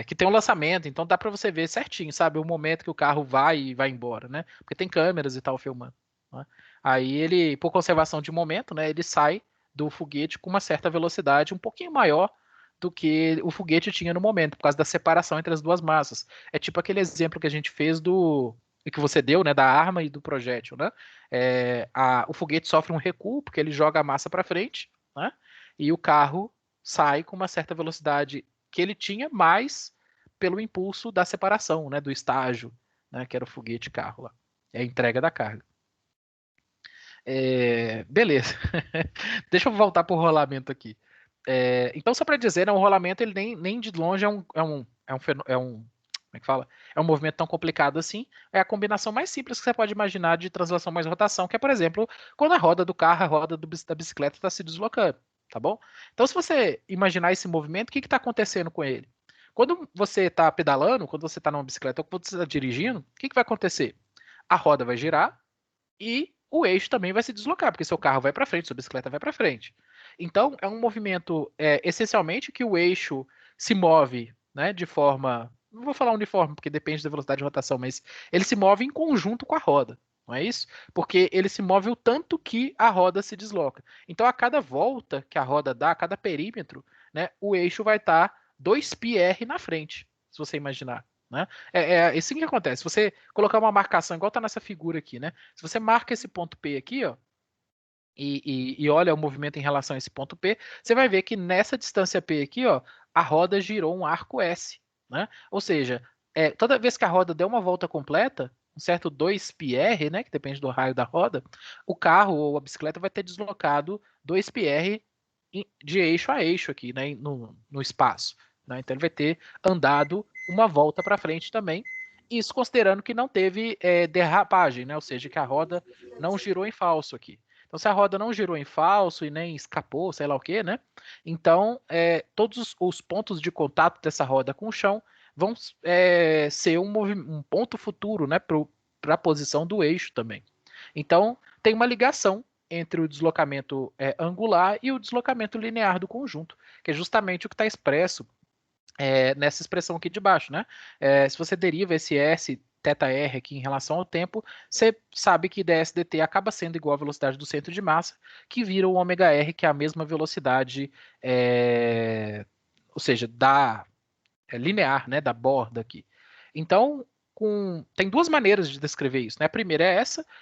Que tem um lançamento, então dá para você ver certinho, sabe, o momento que o carro vai e vai embora, né? Porque tem câmeras e tal filmando. Né? Aí ele, por conservação de momento, né, ele sai do foguete com uma certa velocidade um pouquinho maior do que o foguete tinha no momento, por causa da separação entre as duas massas. É tipo aquele exemplo que a gente fez que você deu, né, da arma e do projétil, né? O foguete sofre um recuo porque ele joga a massa para frente, né? E o carro sai com uma certa velocidade que ele tinha, mais pelo impulso da separação, né, do estágio, né, que era o foguete carro lá. É a entrega da carga. Beleza. Deixa eu voltar para o rolamento aqui. Então, só para dizer, né, o rolamento ele nem de longe como é que fala? É um movimento tão complicado assim. É a combinação mais simples que você pode imaginar de translação mais rotação, que é, por exemplo, quando a roda do carro, a roda da bicicleta está se deslocando, tá bom? Então, se você imaginar esse movimento, o que está acontecendo com ele? Quando você está pedalando, quando você está numa bicicleta ou quando você está dirigindo, o que vai acontecer? A roda vai girar e o eixo também vai se deslocar, porque seu carro vai para frente, sua bicicleta vai para frente. Então, é um movimento, essencialmente, que o eixo se move, né, de forma... Não vou falar uniforme, porque depende da velocidade de rotação, mas ele se move em conjunto com a roda, não é isso? Porque ele se move o tanto que a roda se desloca. Então, a cada volta que a roda dá, a cada perímetro, né, o eixo vai estar 2πr na frente, se você imaginar. Né? É isso que acontece. Se você colocar uma marcação, igual está nessa figura aqui, né? Se você marca esse ponto P aqui, ó, e olha o movimento em relação a esse ponto P, você vai ver que nessa distância P aqui, ó, a roda girou um arco S. Né? Ou seja, toda vez que a roda der uma volta completa, um certo 2πr, né, que depende do raio da roda, o carro ou a bicicleta vai ter deslocado 2πr de eixo a eixo aqui, né, no espaço. Né? Então ele vai ter andado uma volta para frente também, isso considerando que não teve derrapagem, né? Ou seja, que a roda não girou em falso aqui. Então, se a roda não girou em falso e nem escapou, sei lá o que, né? Então, todos os pontos de contato dessa roda com o chão vão ser um ponto futuro, né? Para a posição do eixo também. Então, tem uma ligação entre o deslocamento angular e o deslocamento linear do conjunto, que é justamente o que está expresso nessa expressão aqui de baixo, né? Se você deriva esse S θr aqui em relação ao tempo, você sabe que ds dt acaba sendo igual à velocidade do centro de massa, que vira o ômega-r, que é a mesma velocidade, ou seja, linear, né, da borda aqui. Então, tem duas maneiras de descrever isso. Né? A primeira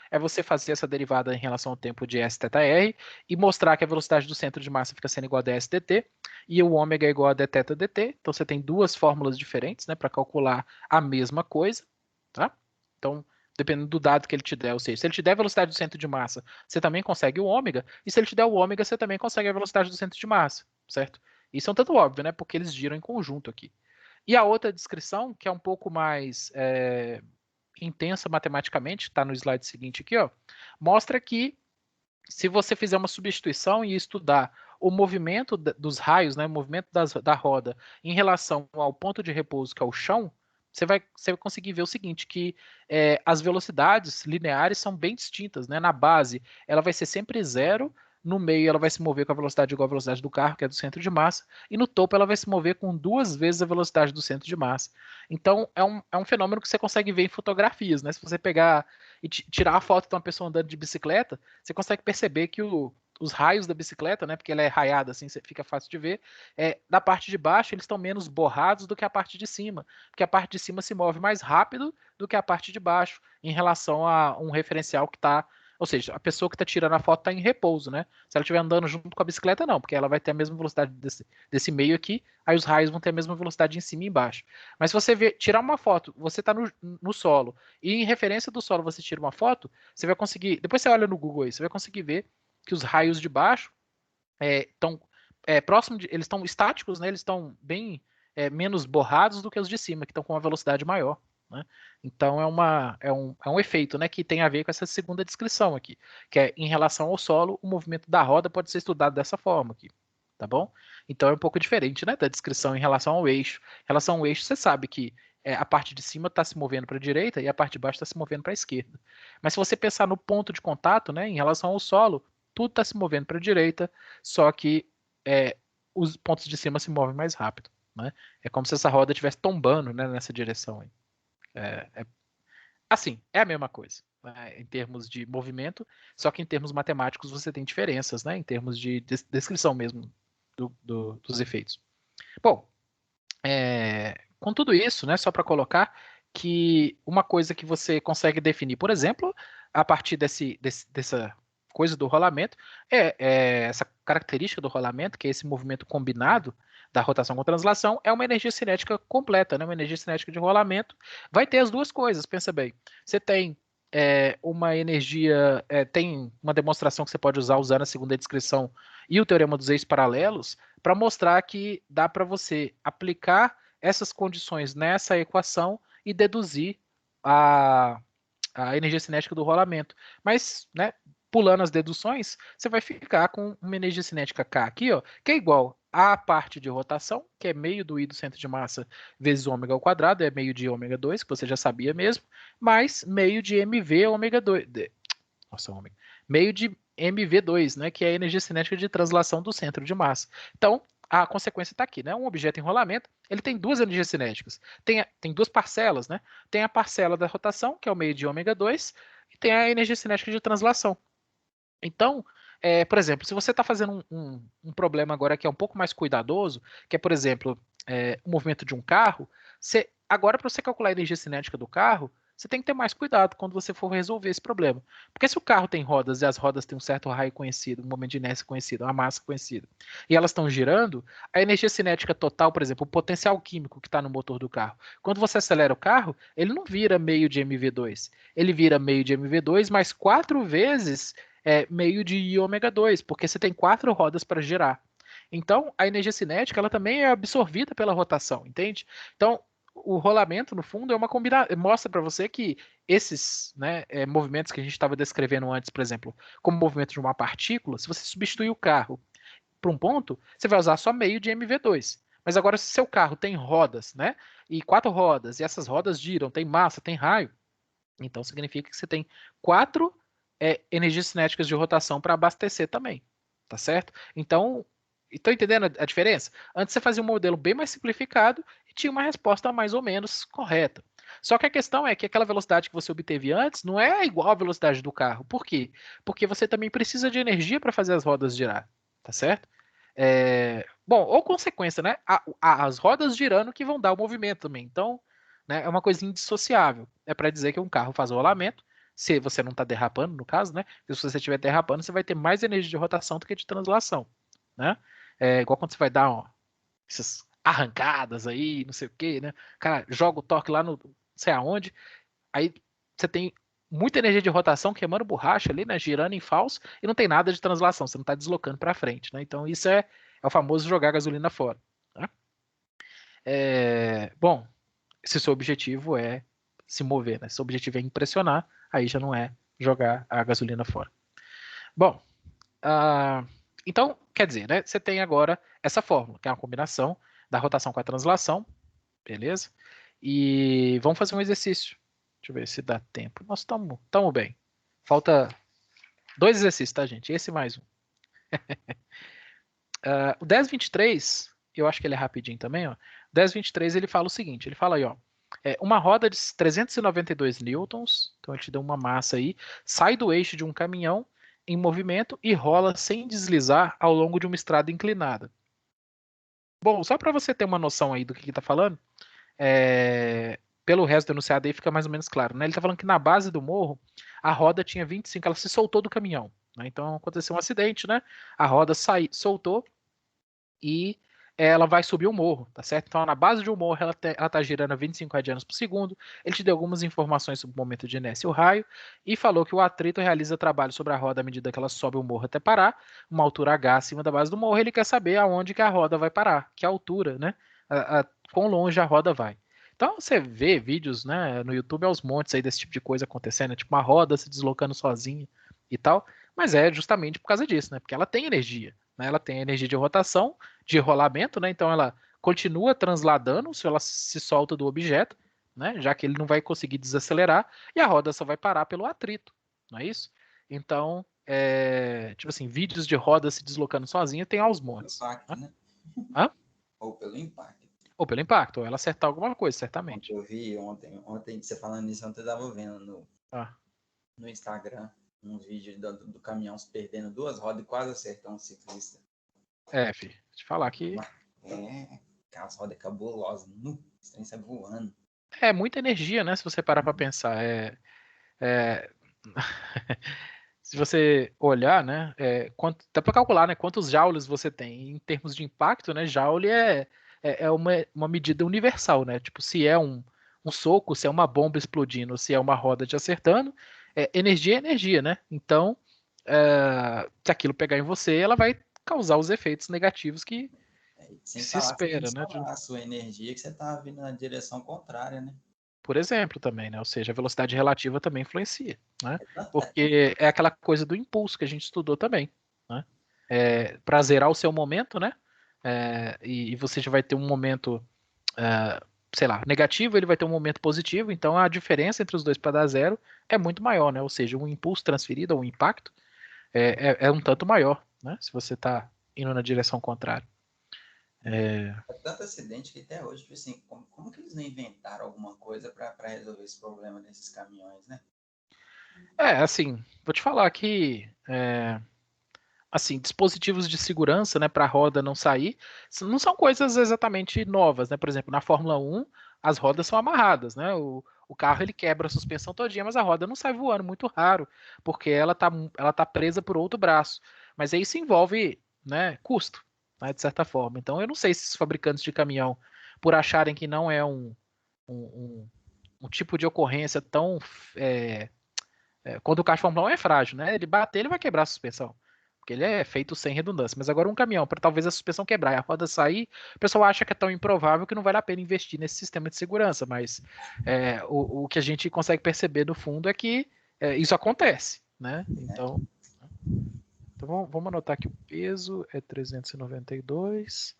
é você fazer essa derivada em relação ao tempo de S θr e mostrar que a velocidade do centro de massa fica sendo igual a ds dt e o ômega é igual a dθ dt. Então você tem duas fórmulas diferentes, né, para calcular a mesma coisa. Tá? Então, dependendo do dado que ele te der, ou seja, se ele te der a velocidade do centro de massa, você também consegue o ômega, e se ele te der o ômega, você também consegue a velocidade do centro de massa, certo? Isso é um tanto óbvio, né, porque eles giram em conjunto aqui. E a outra descrição, que é um pouco mais intensa matematicamente, está no slide seguinte aqui, ó, mostra que se você fizer uma substituição e estudar o movimento dos raios, né, o movimento da roda em relação ao ponto de repouso, que é o chão, você vai conseguir ver o seguinte, que as velocidades lineares são bem distintas. Né? Na base, ela vai ser sempre zero, no meio ela vai se mover com a velocidade igual à velocidade do carro, que é do centro de massa, e no topo ela vai se mover com 2 vezes a velocidade do centro de massa. Então, é um fenômeno que você consegue ver em fotografias. Né? Se você pegar e tirar a foto de uma pessoa andando de bicicleta, você consegue perceber que os raios da bicicleta, né, porque ela é raiada assim, fica fácil de ver, da parte de baixo eles estão menos borrados do que a parte de cima, porque a parte de cima se move mais rápido do que a parte de baixo, em relação a um referencial que está, ou seja, a pessoa que está tirando a foto está em repouso, né? Se ela estiver andando junto com a bicicleta, não, porque ela vai ter a mesma velocidade desse meio aqui, aí os raios vão ter a mesma velocidade em cima e embaixo. Mas se você tirar uma foto, você está no solo, e em referência do solo você tira uma foto, você vai conseguir, depois você olha no Google aí, você vai conseguir ver que os raios de baixo estão eles estão estáticos, né? Eles estão bem menos borrados do que os de cima, que estão com uma velocidade maior. Né? Então é um efeito, né, que tem a ver com essa segunda descrição aqui, que é em relação ao solo, o movimento da roda pode ser estudado dessa forma aqui. Tá bom? Então é um pouco diferente, né, da descrição em relação ao eixo. Em relação ao eixo, você sabe que a parte de cima está se movendo para a direita e a parte de baixo está se movendo para a esquerda. Mas se você pensar no ponto de contato, né, em relação ao solo, tudo está se movendo para a direita, só que os pontos de cima se movem mais rápido. Né? É como se essa roda estivesse tombando, né, nessa direção aí. Assim, é a mesma coisa, né, em termos de movimento, só que em termos matemáticos você tem diferenças, né, em termos de descrição mesmo dos efeitos. Bom, com tudo isso, né, só para colocar que uma coisa que você consegue definir, por exemplo, a partir dessa coisa do rolamento, essa característica do rolamento, que é esse movimento combinado da rotação com translação, é uma energia cinética completa, né? Uma energia cinética de rolamento. Vai ter as duas coisas, pensa bem. Você tem uma energia, tem uma demonstração que você pode usar usando a segunda descrição e o teorema dos eixos paralelos para mostrar que dá para você aplicar essas condições nessa equação e deduzir a energia cinética do rolamento. Mas, né, pulando as deduções, você vai ficar com uma energia cinética K aqui, ó, que é igual à parte de rotação, que é meio do I do centro de massa vezes ômega ao quadrado, é meio de ômega 2, que você já sabia mesmo, mais meio de mv ômega 2. Nossa, ômega. Meio de mv2, né, que é a energia cinética de translação do centro de massa. Então, a consequência está aqui, né? Um objeto em rolamento, ele tem duas energias cinéticas. Tem duas parcelas, né? Tem a parcela da rotação, que é o meio de ômega 2, e tem a energia cinética de translação. Então, por exemplo, se você está fazendo um problema agora que é um pouco mais cuidadoso, que é, por exemplo, o movimento de um carro, agora para você calcular a energia cinética do carro, você tem que ter mais cuidado quando você for resolver esse problema. Porque se o carro tem rodas e as rodas têm um certo raio conhecido, um momento de inércia conhecido, uma massa conhecida, e elas estão girando, a energia cinética total, por exemplo, o potencial químico que está no motor do carro, quando você acelera o carro, ele não vira meio de mv2, ele vira meio de mv2 mais 4 vezes meio de ômega 2, porque você tem 4 rodas para girar. Então, a energia cinética ela também é absorvida pela rotação, entende? Então, o rolamento, no fundo, é uma combinação, mostra para você que esses, né, movimentos que a gente estava descrevendo antes, por exemplo, como o movimento de uma partícula, se você substituir o carro para um ponto, você vai usar só meio de mv2. Mas agora, se seu carro tem rodas, né, e 4 rodas, e essas rodas giram, tem massa, tem raio, então significa que você tem 4 energias cinéticas de rotação para abastecer também, tá certo? Então, estão entendendo a diferença? Antes você fazia um modelo bem mais simplificado e tinha uma resposta mais ou menos correta. Só que a questão é que aquela velocidade que você obteve antes não é igual à velocidade do carro. Por quê? Porque você também precisa de energia para fazer as rodas girar, tá certo? Bom, ou consequência, né? As rodas girando que vão dar o movimento também. Então, né, é uma coisa indissociável. É para dizer que um carro faz o rolamento, se você não está derrapando, no caso, né? Se você estiver derrapando, você vai ter mais energia de rotação do que de translação, né? É igual quando você vai dar essas arrancadas aí, não sei o quê, né? Cara, joga o torque lá no não sei aonde, aí você tem muita energia de rotação queimando borracha ali, né? Girando em falso, e não tem nada de translação, você não está deslocando para frente, né? Então isso é o famoso jogar gasolina fora. Né? Bom, se o seu objetivo é se mover, né? Se o objetivo é impressionar, aí já não é jogar a gasolina fora. Bom, então, quer dizer, né? Você tem agora essa fórmula, que é uma combinação da rotação com a translação, beleza? E vamos fazer um exercício. Deixa eu ver se dá tempo. Nós estamos bem. Falta 2 exercícios, tá, gente? Esse mais um. O 1023, eu acho que ele é rapidinho também, ó. O 1023 ele fala o seguinte, ele fala aí, ó, uma roda de 392 newtons, então ele te deu uma massa aí, sai do eixo de um caminhão em movimento e rola sem deslizar ao longo de uma estrada inclinada. Bom, só para você ter uma noção aí do que está falando, pelo resto do enunciado aí fica mais ou menos claro, né? Ele está falando que na base do morro a roda tinha 25, ela se soltou do caminhão, né? Então aconteceu um acidente, né? A roda soltou e ela vai subir o morro, tá certo? Então, na base de um morro, ela tá girando a 25 radianos por segundo. Ele te deu algumas informações sobre o momento de inércia e o raio, e falou que o atrito realiza trabalho sobre a roda à medida que ela sobe o morro até parar, uma altura h acima da base do morro. Ele quer saber aonde que a roda vai parar, que altura, né? Quão longe a roda vai. Então, você vê vídeos, né, no YouTube aos montes aí desse tipo de coisa acontecendo, tipo uma roda se deslocando sozinha e tal, mas é justamente por causa disso, né? Porque ela tem energia, né? Ela tem energia de rotação, de rolamento, né? Então ela continua transladando se ela se solta do objeto, né? Já que ele não vai conseguir desacelerar, e a roda só vai parar pelo atrito, não é isso? Então, tipo assim, vídeos de roda se deslocando sozinha tem aos montes. Impacto, né? Hã? Ou pelo impacto. Ou pelo impacto, ou ela acertar alguma coisa, certamente. Eu vi ontem você falando nisso, ontem eu tava vendo no Instagram um vídeo do caminhão se perdendo 2 rodas e quase acertou um ciclista. Filho, te falar que. Aquelas rodas cabulosas, esse trem sai voando. É muita energia, né? Se você parar pra pensar. Se você olhar, né, dá para calcular, né, quantos joules você tem em termos de impacto, né? Joule é uma medida universal, né? Tipo, se é um soco, se é uma bomba explodindo, se é uma roda te acertando, energia é energia, né? Então, se aquilo pegar em você, ela vai causar os efeitos negativos que Sem se falar que espera, né? a sua energia que você tá vindo na direção contrária, né? Por exemplo, também, né? Ou seja, a velocidade relativa também influencia, né? É Porque é aquela coisa do impulso que a gente estudou também, né? Para zerar o seu momento, né? E você já vai ter um momento, sei lá, negativo, ele vai ter um momento positivo, então a diferença entre os dois para dar zero é muito maior, né? Ou seja, um impulso transferido ou um impacto é um tanto maior, né? Se você está indo na direção contrária. É tanto acidente que até hoje, tipo assim, como que eles não inventaram alguma coisa para resolver esse problema desses caminhões, né? Assim, vou te falar que assim, dispositivos de segurança, né, para a roda não sair, não são coisas exatamente novas, né? Por exemplo, na Fórmula 1, as rodas são amarradas, né? O carro ele quebra a suspensão todinha, mas a roda não sai voando, muito raro, porque ela tá presa por outro braço. Mas aí isso envolve, né, custo, né, de certa forma. Então eu não sei se os fabricantes de caminhão, por acharem que não é um, um tipo de ocorrência tão é, quando o carro de Fórmula 1 é frágil, né? Ele bater, ele vai quebrar a suspensão. Porque ele é feito sem redundância. Mas agora um caminhão, para talvez a suspensão quebrar e a roda sair, o pessoal acha que é tão improvável que não vale a pena investir nesse sistema de segurança. Mas o que a gente consegue perceber no fundo é que isso acontece, né? Então vamos anotar que o peso é 392.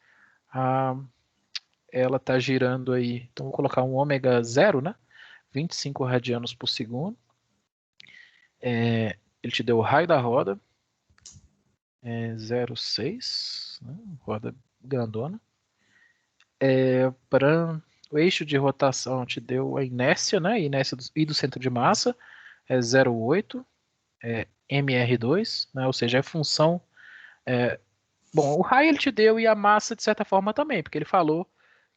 Ah, ela está girando aí. Então vou colocar um ômega zero, né? 25 radianos por segundo. Ele te deu o raio da roda. 0,6, né? Roda grandona. Para o eixo de rotação te deu a inércia, né? Inércia e do centro de massa é 0,8, mR2, né? Ou seja, é função. Bom, o raio ele te deu e a massa de certa forma também, porque ele falou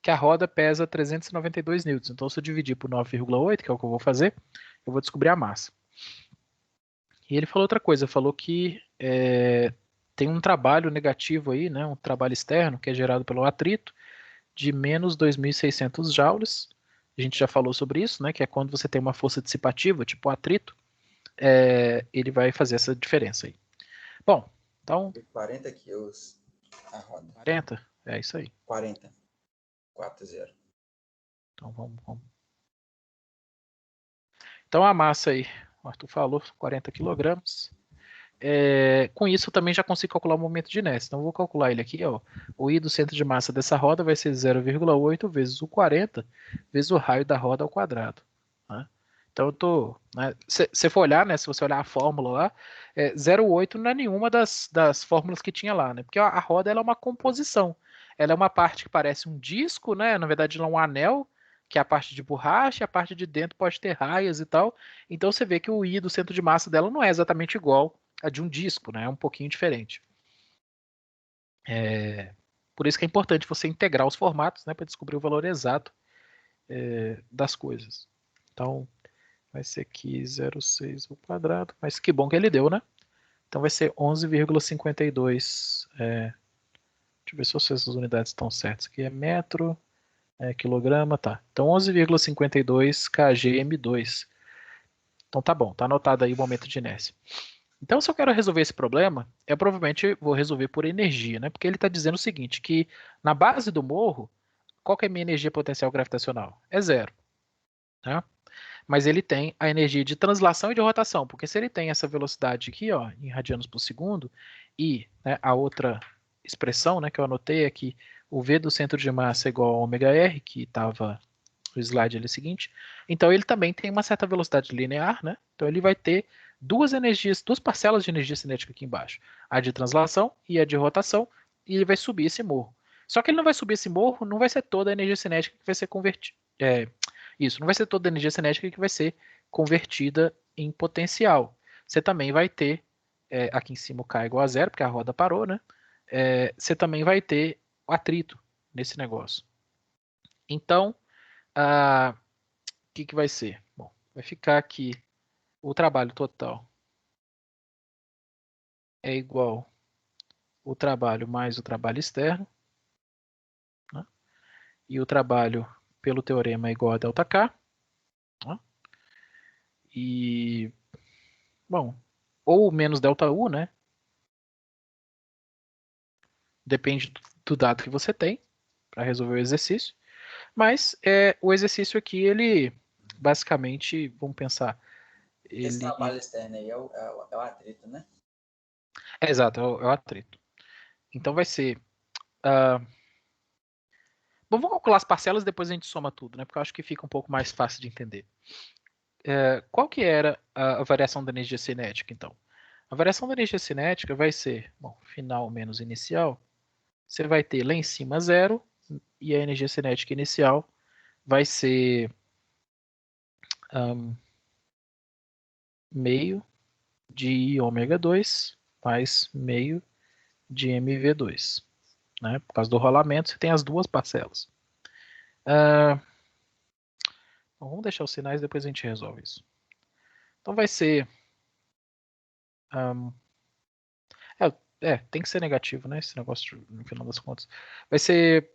que a roda pesa 392 newtons. Então, se eu dividir por 9,8, que é o que eu vou fazer, eu vou descobrir a massa. E ele falou outra coisa, falou que tem um trabalho negativo aí, né, um trabalho externo que é gerado pelo atrito de menos 2.600 joules. A gente já falou sobre isso, né, que é quando você tem uma força dissipativa, tipo atrito, ele vai fazer essa diferença aí. Bom, então... 40 quilos a roda. 40? É isso aí. 40. 4-0. Então vamos. Então a massa aí, o Arthur falou, 40 kg. Com isso eu também já consigo calcular o momento de inércia. Então eu vou calcular ele aqui, ó. O I do centro de massa dessa roda vai ser 0,8 vezes o 40 vezes o raio da roda ao quadrado. Né? Então eu tô, né, se for olhar, né, se você olhar a fórmula lá, 0,8 não é nenhuma das fórmulas que tinha lá, né? Porque a roda ela é uma composição. Ela é uma parte que parece um disco, né? Na verdade ela é um anel, que é a parte de borracha, a parte de dentro pode ter raias e tal. Então você vê que o I do centro de massa dela não é exatamente igual a de um disco, né? É um pouquinho diferente. Por isso que é importante você integrar os formatos, né, para descobrir o valor exato das coisas. Então, vai ser aqui 0,6 ao quadrado, mas que bom que ele deu, né? Então vai ser 11,52. Deixa eu ver se essas unidades estão certas. Aqui é metro, quilograma, tá. Então 11,52 kgm2. Então tá bom, tá anotado aí o momento de inércia. Então, se eu quero resolver esse problema, eu provavelmente vou resolver por energia, né? Porque ele está dizendo o seguinte, que na base do morro, qual que é a minha energia potencial gravitacional? É zero, tá? Mas ele tem a energia de translação e de rotação, porque se ele tem essa velocidade aqui, ó, em radianos por segundo, e né, a outra expressão, né, que eu anotei aqui, o V do centro de massa é igual a ômega R, que estava no slide ali seguinte, então ele também tem uma certa velocidade linear, né? Então ele vai ter duas parcelas de energia cinética aqui embaixo, a de translação e a de rotação, e ele vai subir esse morro. Só que ele não vai subir esse morro, não vai ser toda a energia cinética que vai ser convertida. Isso, não vai ser toda a energia cinética que vai ser convertida em potencial. Você também vai ter, aqui em cima o K igual a zero, porque a roda parou, né? Você também vai ter o atrito nesse negócio. Então, o que vai ser? Bom, vai ficar aqui o trabalho total é igual o trabalho mais o trabalho externo, né? E o trabalho pelo teorema é igual a ΔK, né? E, bom, ou menos ΔU, né? Depende do dado que você tem para resolver o exercício. Mas o exercício aqui, ele basicamente, vamos pensar, Esse ele... trabalho externo aí é o atrito, né? exato, é o atrito. Então vai ser... Uh, bom, vamos calcular as parcelas e depois a gente soma tudo, né? Porque eu acho que fica um pouco mais fácil de entender. Qual que era a variação da energia cinética, então? A variação da energia cinética vai ser, bom, final menos inicial. Você vai ter lá em cima 0 e a energia cinética inicial vai ser meio de ômega 2 mais meio de mv2. Né? Por causa do rolamento, você tem as duas parcelas. Bom, vamos deixar os sinais, depois a gente resolve isso. Então vai ser... tem que ser negativo, né? Esse negócio, no final das contas. Vai ser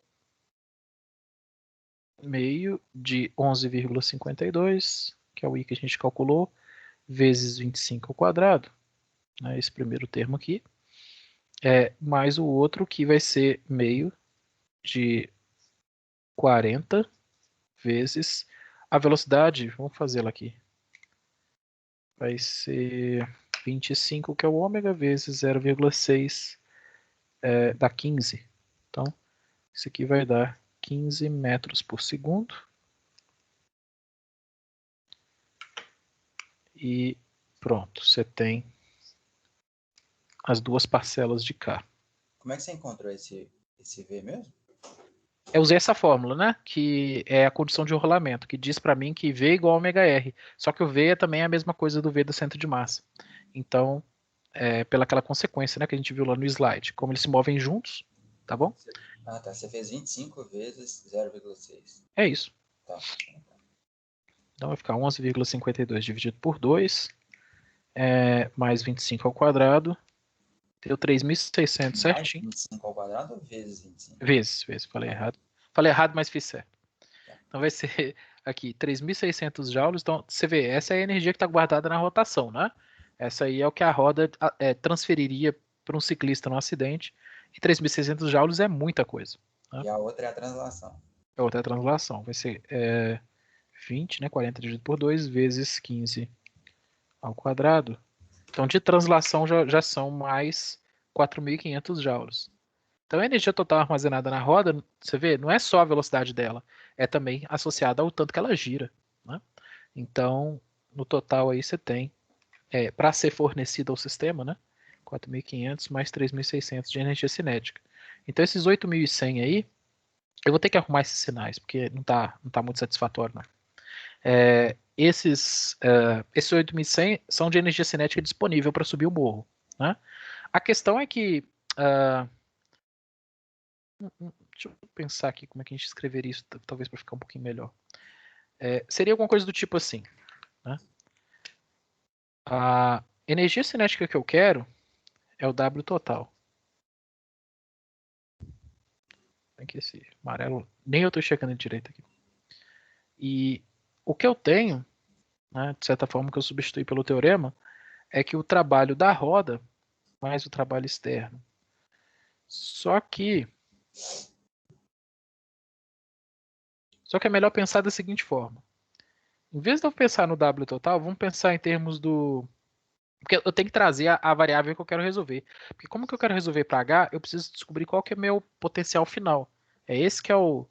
meio de 11,52, que é o I que a gente calculou, vezes 25 ao quadrado, né? Esse primeiro termo aqui. Mais o outro que vai ser meio de 40 vezes a velocidade, vamos fazê-la aqui. Vai ser 25, que é o ômega, vezes 0,6, dá 15. Então, isso aqui vai dar 15 metros por segundo. E pronto, você tem as duas parcelas de K. Como é que você encontrou esse V mesmo? Eu usei essa fórmula, né? Que é a condição de rolamento, que diz para mim que V é igual a ômega R. Só que o V é também a mesma coisa do V do centro de massa. Então, pela aquela consequência, né, que a gente viu lá no slide, como eles se movem juntos, tá bom? Ah, tá. Você fez 25 vezes 0,6. É isso. Tá. Então vai ficar 11,52 dividido por 2, mais 25 ao quadrado. Deu 3.600 certinho. 25 ao quadrado ou vezes 25? Vezes. Falei errado. Falei errado, mas fiz certo. Então vai ser aqui 3.600 joules. Então você vê, essa é a energia que está guardada na rotação, né? Essa aí é o que a roda transferiria para um ciclista no acidente. E 3.600 joules é muita coisa. Né? E a outra é a translação. A outra é a translação. Vai ser 20, né? 40 dividido por 2 vezes 15 ao quadrado. Então de translação já são mais 4.500 joules. Então a energia total armazenada na roda, você vê, não é só a velocidade dela, é também associada ao tanto que ela gira. Né? Então, no total aí você tem, para ser fornecido ao sistema, né, 4.500 mais 3.600 de energia cinética. Então esses 8.100 aí, eu vou ter que arrumar esses sinais, porque não tá muito satisfatório, não. Esses 8.100 são de energia cinética disponível para subir o morro. Né? A questão é que... deixa eu pensar aqui como é que a gente escreveria isso, talvez para ficar um pouquinho melhor. Seria alguma coisa do tipo assim. Né? A energia cinética que eu quero é o W total. Aqui esse amarelo, nem eu estou checando direito aqui. E o que eu tenho, né, de certa forma que eu substituí pelo teorema, é que o trabalho da roda mais o trabalho externo. Só que é melhor pensar da seguinte forma. Em vez de eu pensar no W total, vamos pensar em termos do... Porque eu tenho que trazer a variável que eu quero resolver. Porque como que eu quero resolver para H, eu preciso descobrir qual que é meu potencial final. É esse que é o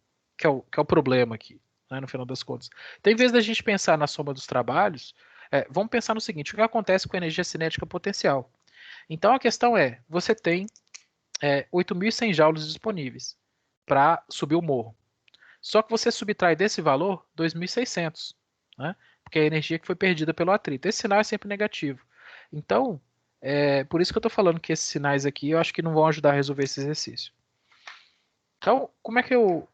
problema aqui, né, no final das contas. Então, em vez da gente pensar na soma dos trabalhos, vamos pensar no seguinte, o que acontece com a energia cinética potencial? Então, a questão é, você tem 8.100 joules disponíveis para subir o morro. Só que você subtrai desse valor 2.600, né? Porque é a energia que foi perdida pelo atrito. Esse sinal é sempre negativo. Então, por isso que eu estou falando que esses sinais aqui eu acho que não vão ajudar a resolver esse exercício. Então, como é que eu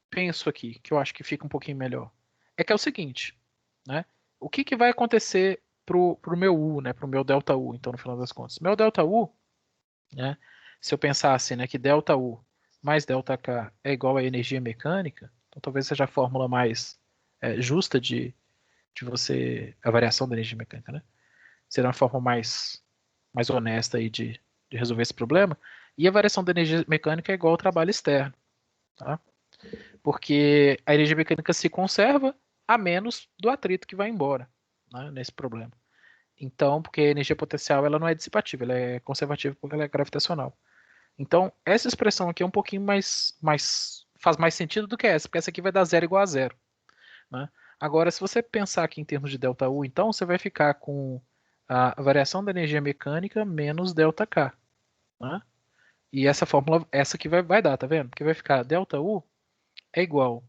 penso aqui, que eu acho que fica um pouquinho melhor? É que é o seguinte, né? O que vai acontecer pro meu U, né? Pro meu delta U, então, no final das contas. Meu delta U, né? Se eu pensasse, né, que delta U mais delta K é igual a energia mecânica, então talvez seja a fórmula mais justa de você, a variação da energia mecânica, né? Seria uma forma mais honesta aí de resolver esse problema. E a variação da energia mecânica é igual ao trabalho externo, tá? Porque a energia mecânica se conserva a menos do atrito que vai embora, né, nesse problema. Então, porque a energia potencial ela não é dissipativa, ela é conservativa porque ela é gravitacional. Então, essa expressão aqui é um pouquinho faz mais sentido do que essa, porque essa aqui vai dar zero igual a zero. Né? Agora, se você pensar aqui em termos de ΔU, então, você vai ficar com a variação da energia mecânica menos ΔK. Né? E essa fórmula, essa que vai dar, tá vendo? Porque vai ficar ΔU é igual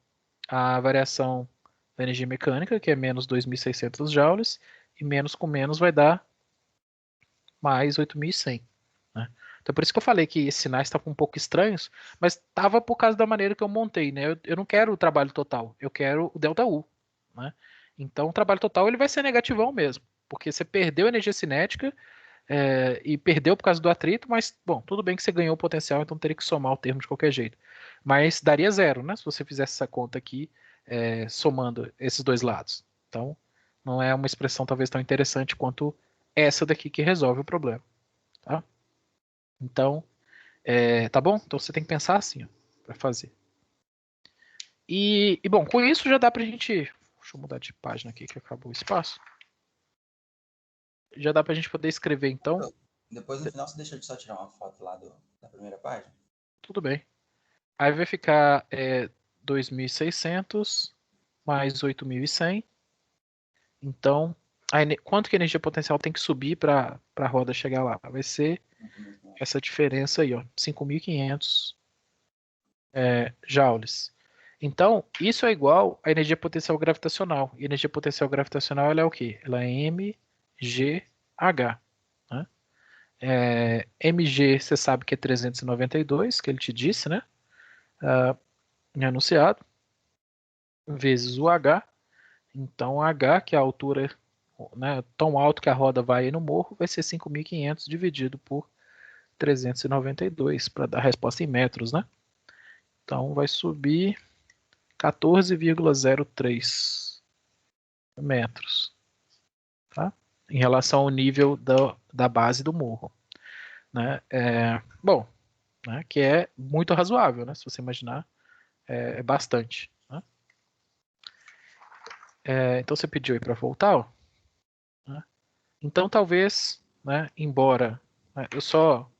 à variação da energia mecânica, que é menos 2.600 joules, e menos com menos vai dar mais 8.100. Né? Então por isso que eu falei que esses sinais estavam um pouco estranhos, mas estava por causa da maneira que eu montei. Né? Eu não quero o trabalho total, eu quero o ΔU. Né? Então o trabalho total ele vai ser negativão mesmo, porque você perdeu energia cinética e perdeu por causa do atrito, mas, bom, tudo bem que você ganhou o potencial, então teria que somar o termo de qualquer jeito. Mas daria zero, né? Se você fizesse essa conta aqui, somando esses dois lados. Então, não é uma expressão talvez tão interessante quanto essa daqui que resolve o problema. Tá? Então, tá bom? Então você tem que pensar assim, para fazer. E, bom, com isso já dá pra gente. Deixa eu mudar de página aqui que acabou o espaço. Já dá pra gente poder escrever, então. Depois no final você deixa de só tirar uma foto lá da primeira página? Tudo bem. Aí vai ficar 2.600 mais 8.100. Então, quanto que a energia potencial tem que subir para a roda chegar lá? Vai ser essa diferença aí, ó, 5.500 joules. Então, isso é igual à energia potencial gravitacional. E a energia potencial gravitacional ela é o quê? Ela é mgh. Né? mg, você sabe que é 392, que ele te disse, né? Enunciado, vezes o h. Então, h, que é a altura, né, tão alto que a roda vai aí no morro, vai ser 5.500 dividido por 392, para dar a resposta em metros, né? Então, vai subir 14,03 metros, tá? Em relação ao nível da base do morro. Né? Bom, né, que é muito razoável, né? Se você imaginar, é bastante. Né? Então, você pediu aí para voltar, ó, né? Então, talvez, né, embora eu só,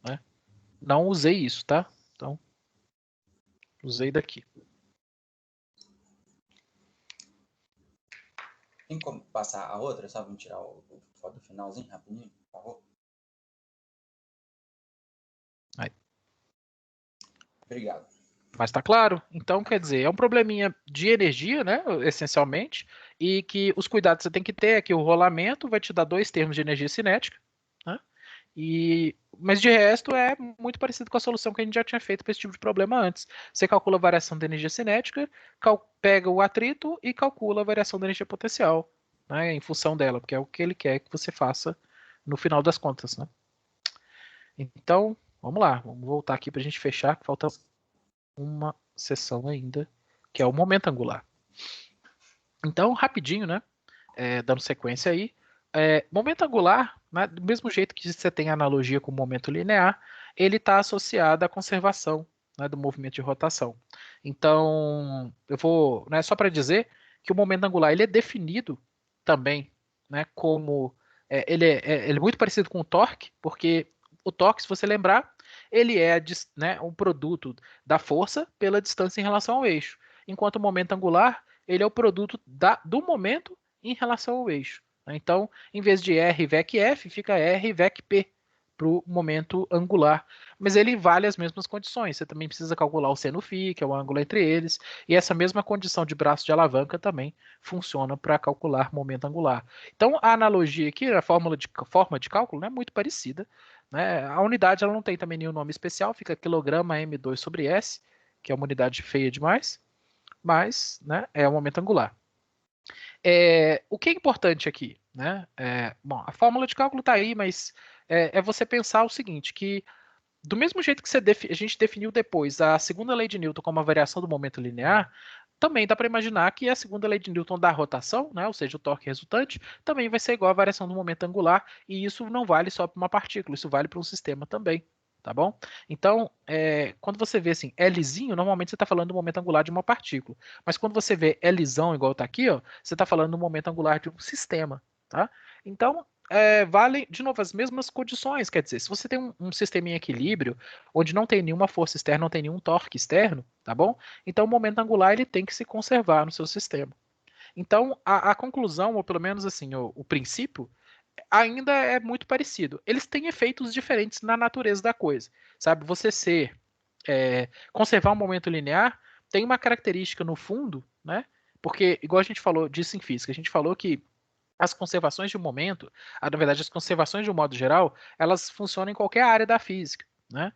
né, não usei isso, tá? Então, usei daqui. Tem como passar a outra? Só vamos tirar o foto do finalzinho rapidinho, por favor? Aí. Obrigado. Mas tá claro? Então, quer dizer, é um probleminha de energia, né, essencialmente, e que os cuidados que você tem que ter é que o rolamento vai te dar dois termos de energia cinética, né? Mas de resto é muito parecido com a solução que a gente já tinha feito para esse tipo de problema antes. Você calcula a variação da energia cinética, pega o atrito e calcula a variação da energia potencial, né, em função dela, porque é o que ele quer que você faça no final das contas, né? Então, vamos lá, vamos voltar aqui para a gente fechar, que falta uma seção ainda, que é o momento angular. Então, rapidinho, né? Dando sequência aí. Momento angular, né, do mesmo jeito que você tem a analogia com o momento linear, ele está associado à conservação, né, do movimento de rotação. Então, eu vou, né, só para dizer que o momento angular ele é definido também, né, como ele é muito parecido com o torque, porque o torque, se você lembrar, ele é, né, um produto da força pela distância em relação ao eixo, enquanto o momento angular ele é o produto do momento em relação ao eixo. Então, em vez de R VEC F, fica R VEC P para o momento angular. Mas ele vale as mesmas condições. Você também precisa calcular o seno φ, que é o ângulo entre eles, e essa mesma condição de braço de alavanca também funciona para calcular momento angular. Então, a analogia aqui, a forma de cálculo, é muito parecida. Né? A unidade ela não tem também nenhum nome especial, fica quilograma M2 sobre S, que é uma unidade feia demais, mas né, é o momento angular. O que é importante aqui? Né? Bom, a fórmula de cálculo está aí, mas é você pensar o seguinte, que do mesmo jeito que a gente definiu depois a segunda lei de Newton como a variação do momento linear, também dá para imaginar que a segunda lei de Newton da rotação, né, ou seja, o torque resultante, também vai ser igual à variação do momento angular, e isso não vale só para uma partícula, isso vale para um sistema também. Tá bom? Então, quando você vê assim, Lzinho, normalmente você está falando do momento angular de uma partícula. Mas quando você vê Lzão igual está aqui, ó, você está falando do momento angular de um sistema. Tá? Então, vale, de novo, as mesmas condições. Quer dizer, se você tem um sistema em equilíbrio, onde não tem nenhuma força externa, não tem nenhum torque externo, tá bom? Então, o momento angular ele tem que se conservar no seu sistema. Então, a conclusão, ou pelo menos assim, o princípio, ainda é muito parecido. Eles têm efeitos diferentes na natureza da coisa, sabe? Você conservar um momento linear tem uma característica no fundo, né? Porque, igual a gente falou disso em física, a gente falou que as conservações de momento, na verdade, as conservações de um modo geral, elas funcionam em qualquer área da física, né?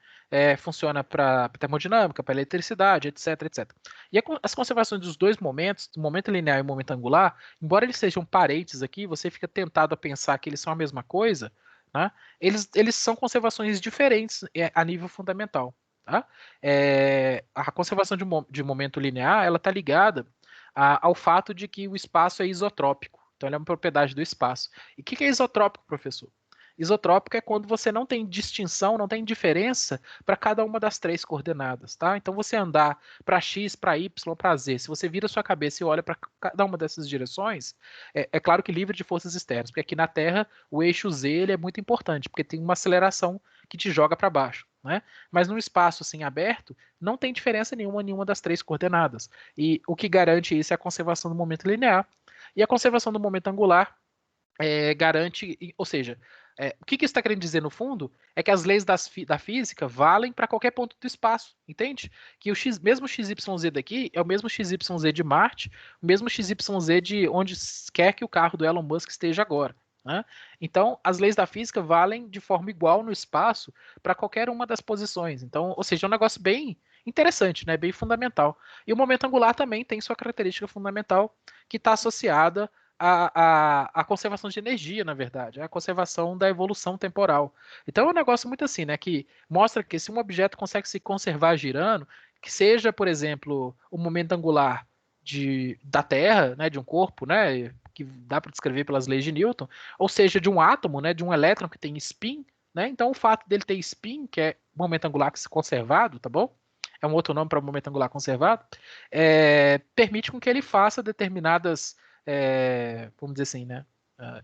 Funciona para termodinâmica, para eletricidade, etc, etc. E as conservações dos dois momentos, do momento linear e o momento angular, embora eles sejam parentes aqui, você fica tentado a pensar que eles são a mesma coisa, né? Eles são conservações diferentes a nível fundamental. Tá? A conservação de momento linear, ela está ligada ao fato de que o espaço é isotrópico. Então, ele é uma propriedade do espaço. E o que é isotrópico, professor? Isotrópico é quando você não tem distinção, não tem diferença para cada uma das três coordenadas, tá? Então, você andar para x, para y, para z, se você vira a sua cabeça e olha para cada uma dessas direções, é claro que livre de forças externas, porque aqui na Terra o eixo z ele é muito importante, porque tem uma aceleração que te joga para baixo, né? Mas num espaço assim aberto, não tem diferença nenhuma das três coordenadas. E o que garante isso é a conservação do momento linear. E a conservação do momento angular garante, ou seja, o que isso está querendo dizer no fundo é que as leis da física valem para qualquer ponto do espaço, entende? Que o mesmo XYZ daqui é o mesmo XYZ de Marte, o mesmo XYZ de onde quer que o carro do Elon Musk esteja agora. Né? Então, as leis da física valem de forma igual no espaço para qualquer uma das posições. Então, ou seja, é um negócio bem interessante, né? Bem fundamental. E o momento angular também tem sua característica fundamental que está associada à conservação de energia, na verdade, a conservação da evolução temporal. Então é um negócio muito assim, né? Que mostra que se um objeto consegue se conservar girando, que seja, por exemplo, o momento angular da Terra, né, de um corpo, né, que dá para descrever pelas leis de Newton, ou seja, de um átomo, né, de um elétron que tem spin, né? Então o fato dele ter spin, que é momento angular conservado, tá bom? É um outro nome para momento angular conservado, permite com que ele faça determinadas, vamos dizer assim, né?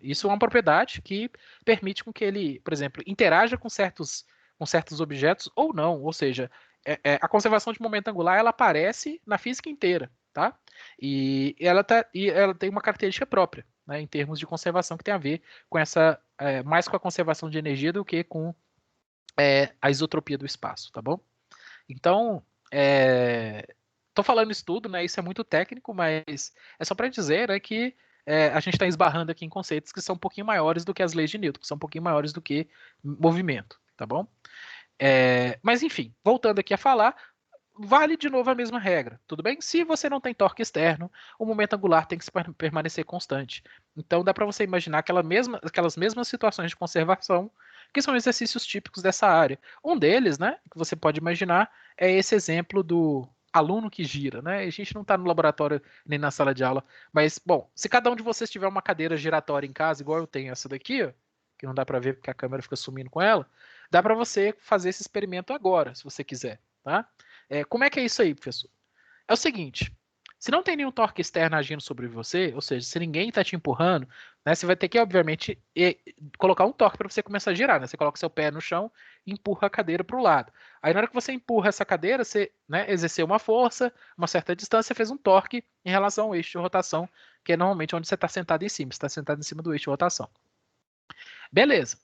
Isso é uma propriedade que permite com que ele, por exemplo, interaja com certos objetos ou não. Ou seja, a conservação de momento angular ela aparece na física inteira, tá? E ela tem uma característica própria, né, em termos de conservação que tem a ver com essa mais com a conservação de energia do que com a isotropia do espaço, tá bom? Então, tô falando isso tudo, né? Isso é muito técnico, mas é só para dizer, né, que a gente está esbarrando aqui em conceitos que são um pouquinho maiores do que as leis de Newton, que são um pouquinho maiores do que movimento, tá bom? Mas enfim, voltando aqui a falar, vale de novo a mesma regra, tudo bem? Se você não tem torque externo, o momento angular tem que permanecer constante. Então dá para você imaginar aquelas mesmas situações de conservação que são exercícios típicos dessa área. Um deles, né, que você pode imaginar, é esse exemplo do aluno que gira, né? A gente não está no laboratório nem na sala de aula, mas, bom, se cada um de vocês tiver uma cadeira giratória em casa, igual eu tenho essa daqui, ó, que não dá para ver porque a câmera fica sumindo com ela, dá para você fazer esse experimento agora, se você quiser, tá? Como é que é isso aí, professor? É o seguinte, se não tem nenhum torque externo agindo sobre você, ou seja, se ninguém está te empurrando, né, você vai ter que, obviamente, colocar um torque para você começar a girar. Né? Você coloca seu pé no chão e empurra a cadeira para o lado. Aí, na hora que você empurra essa cadeira, você, né, exerceu uma força, uma certa distância, fez um torque em relação ao eixo de rotação, que é normalmente onde você está sentado em cima. Você está sentado em cima do eixo de rotação. Beleza.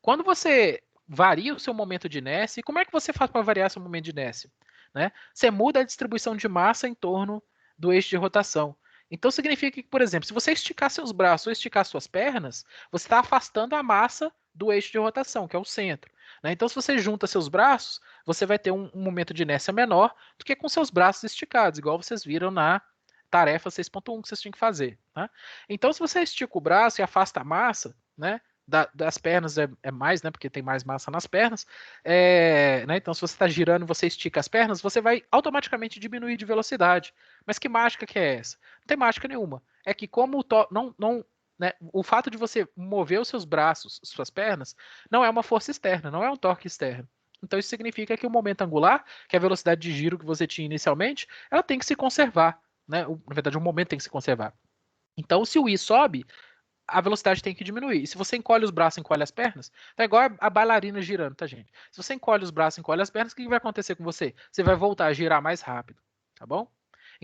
Quando você varia o seu momento de inércia, e como é que você faz para variar seu momento de inércia? Né? Você muda a distribuição de massa em torno do eixo de rotação. Então significa que, por exemplo, se você esticar seus braços ou esticar suas pernas, você está afastando a massa do eixo de rotação, que é o centro. Né? Então, se você junta seus braços, você vai ter um momento de inércia menor do que com seus braços esticados, igual vocês viram na tarefa 6.1 que vocês tinham que fazer. Tá? Então, se você estica o braço e afasta a massa, né, das pernas é mais, né? Porque tem mais massa nas pernas. Né, então, se você está girando e você estica as pernas, você vai automaticamente diminuir de velocidade. Mas que mágica que é essa? Não tem mágica nenhuma. É que como né, o fato de você mover os seus braços, suas pernas, não é uma força externa, não é um torque externo. Então isso significa que o momento angular, que é a velocidade de giro que você tinha inicialmente, ela tem que se conservar. Né? Na verdade, o momento tem que se conservar. Então, se o I sobe, a velocidade tem que diminuir. E se você encolhe os braços, encolhe as pernas, é igual a bailarina girando, tá, gente? Se você encolhe os braços, encolhe as pernas, o que vai acontecer com você? Você vai voltar a girar mais rápido, tá bom?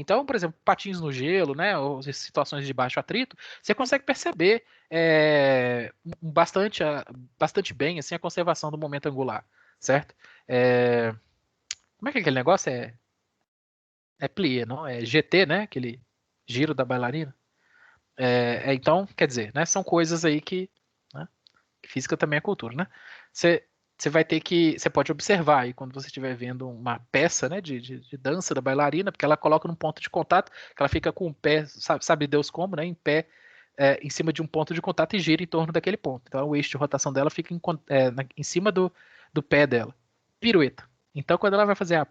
Então, por exemplo, patins no gelo, né, ou situações de baixo atrito, você consegue perceber bastante bem assim, a conservação do momento angular, certo? Como é que é aquele negócio? É plié, não? É GT, né? Aquele giro da bailarina. Então, quer dizer, né, são coisas aí né, física também é cultura, né? Você vai ter que. Você pode observar aí quando você estiver vendo uma peça, né, de dança da bailarina, porque ela coloca num ponto de contato, que ela fica com o pé, sabe Deus como, né? Em pé, em cima de um ponto de contato e gira em torno daquele ponto. Então o eixo de rotação dela fica em cima do pé dela. Pirueta. Então quando ela vai fazer a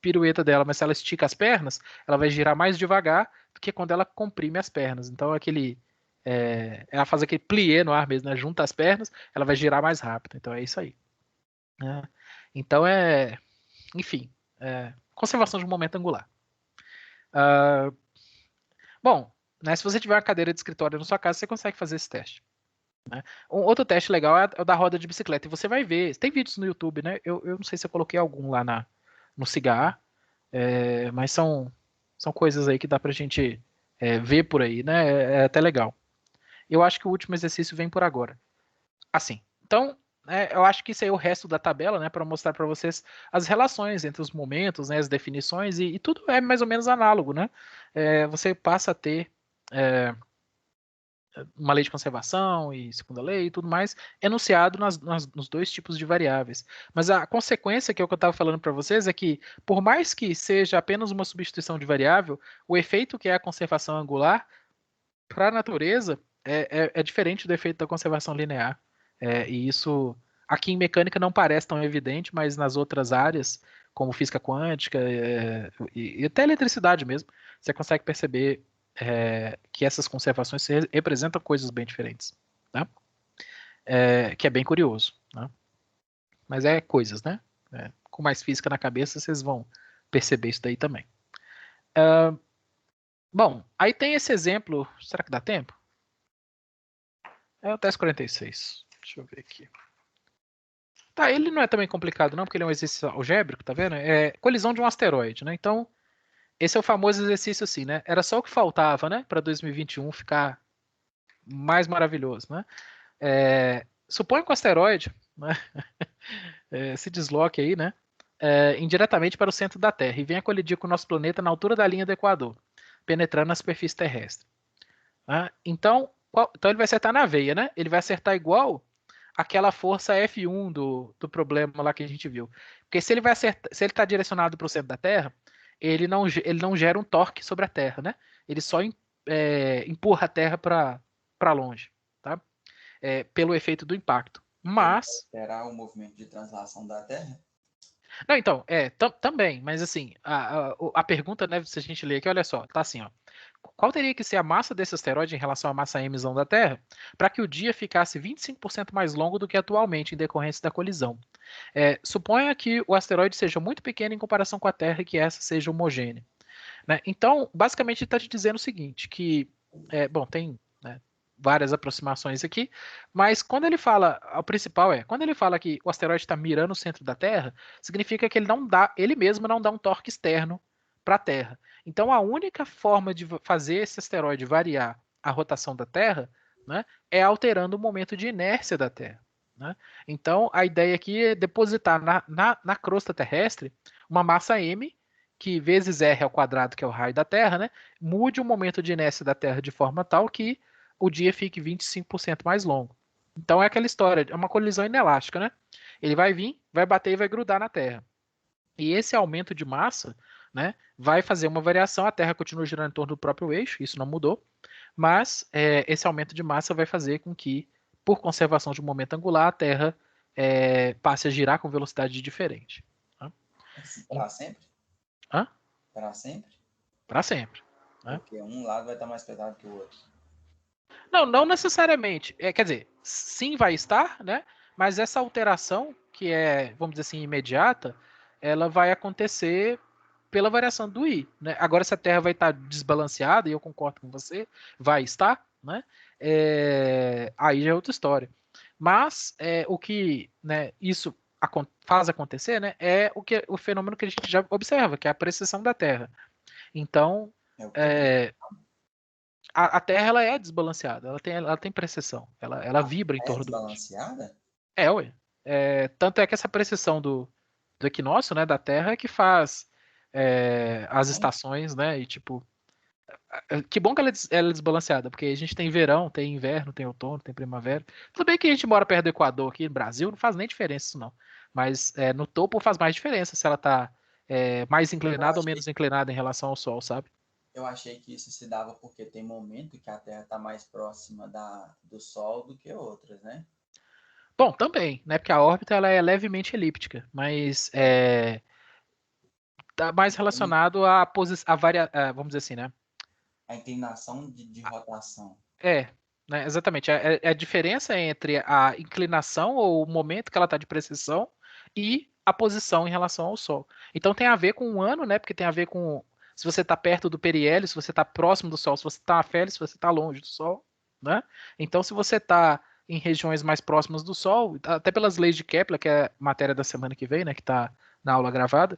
pirueta dela, mas se ela estica as pernas, ela vai girar mais devagar do que quando ela comprime as pernas. Então ela faz aquele plié no ar mesmo, né? Junta as pernas, ela vai girar mais rápido. Então é isso aí. Né? Então enfim, conservação de momento angular. Bom, né, se você tiver uma cadeira de escritório na sua casa, você consegue fazer esse teste. Né? Um outro teste legal é o da roda de bicicleta. E você vai ver, tem vídeos no YouTube, né? Eu não sei se eu coloquei algum lá no Cigar, mas são coisas aí que dá pra gente ver por aí, né? É até legal. Eu acho que o último exercício vem por agora. Assim, então, eu acho que isso aí é o resto da tabela, né, para mostrar para vocês as relações entre os momentos, né, as definições, e tudo é mais ou menos análogo, né? Você passa a ter uma lei de conservação e segunda lei e tudo mais, enunciado nos dois tipos de variáveis. Mas a consequência que é o que eu estava falando para vocês é que, por mais que seja apenas uma substituição de variável, o efeito que é a conservação angular, para a natureza, é diferente do efeito da conservação linear. E isso, aqui em mecânica, não parece tão evidente, mas nas outras áreas, como física quântica e até eletricidade mesmo, você consegue perceber que essas conservações representam coisas bem diferentes. Tá? Que é bem curioso. Né? Mas é coisas, né? Com mais física na cabeça, vocês vão perceber isso daí também. Bom, aí tem esse exemplo. Será que dá tempo? É o teste 46. Deixa eu ver aqui. Tá, ele não é também complicado, não, porque ele é um exercício algébrico, tá vendo? É colisão de um asteroide, né? Então, esse é o famoso exercício assim, né? Era só o que faltava, né? Para 2021 ficar mais maravilhoso, né? Suponha que o asteroide, né, se desloque aí, né? Indiretamente para o centro da Terra e venha colidir com o nosso planeta na altura da linha do Equador, penetrando na superfície terrestre. Né? Então ele vai acertar na veia, né? Ele vai acertar igual aquela força F1 do problema lá que a gente viu. Porque se ele vai acertar, se ele está direcionado para o centro da Terra, ele não gera um torque sobre a Terra, né? Ele só empurra a Terra para longe, tá? Pelo efeito do impacto. Ele vai Mas esperar o movimento de translação da Terra? não, então, também, mas assim, a pergunta, né, se a gente ler aqui, olha só, tá assim, ó. Qual teria que ser a massa desse asteroide em relação à massa M da Terra para que o dia ficasse 25% mais longo do que atualmente em decorrência da colisão? Suponha que o asteroide seja muito pequeno em comparação com a Terra e que essa seja homogênea. Né? Então, basicamente, ele está te dizendo o seguinte, que, bom, tem, né, várias aproximações aqui, mas quando ele fala, o principal quando ele fala que o asteroide está mirando o centro da Terra, significa que ele mesmo não dá um torque externo para a Terra. Então, a única forma de fazer esse asteroide variar a rotação da Terra, né, é alterando o momento de inércia da Terra. Né? Então, a ideia aqui é depositar na crosta terrestre uma massa M, que vezes r ao quadrado, que é o raio da Terra, né, mude o momento de inércia da Terra de forma tal que o dia fique 25% mais longo. Então é aquela história, é uma colisão inelástica, né? Ele vai vir, vai bater e vai grudar na Terra. E esse aumento de massa, né, vai fazer uma variação. A Terra continua girando em torno do próprio eixo, isso não mudou, mas esse aumento de massa vai fazer com que, por conservação de momento angular, a Terra passe a girar com velocidade diferente. Tá? Assim, para sempre? Hã? Para sempre? Para sempre. Né? Porque um lado vai estar mais pesado que o outro. Não necessariamente. Quer dizer, sim vai estar, né? Mas essa alteração, que é, vamos dizer assim, imediata, ela vai acontecer pela variação do I. Né? Agora, se a Terra vai estar desbalanceada, e eu concordo com você, vai estar, né? Aí já é outra história. Mas o que, né, isso faz acontecer, né, o fenômeno que a gente já observa, que é a precessão da Terra. Então, a Terra ela é desbalanceada, ela tem precessão, ela vibra em torno do eixo. Desbalanceada? Ué. Tanto é que essa precessão do equinócio, né, da Terra é que faz as estações, né, e tipo, que bom que ela é desbalanceada, porque a gente tem verão, tem inverno, tem outono, tem primavera. Tudo bem que a gente mora perto do Equador aqui no Brasil, não faz nem diferença isso não. Mas no topo faz mais diferença se ela tá mais inclinada ou menos inclinada em relação ao Sol, sabe? Eu achei que isso se dava porque tem momento que a Terra está mais próxima do Sol do que outras, né? Bom, também, né? Porque a órbita ela é levemente elíptica, mas tá mais relacionado à posição, vamos dizer assim, né? A inclinação de rotação. Né, exatamente. A diferença entre a inclinação ou o momento que ela está de precessão e a posição em relação ao Sol. Então tem a ver com o ano, né? Porque tem a ver com se você está perto do periélio, se você está próximo do Sol, se você está afélio, se você está longe do Sol, né? Então se você está em regiões mais próximas do Sol, até pelas leis de Kepler, que é a matéria da semana que vem, né? Que está na aula gravada,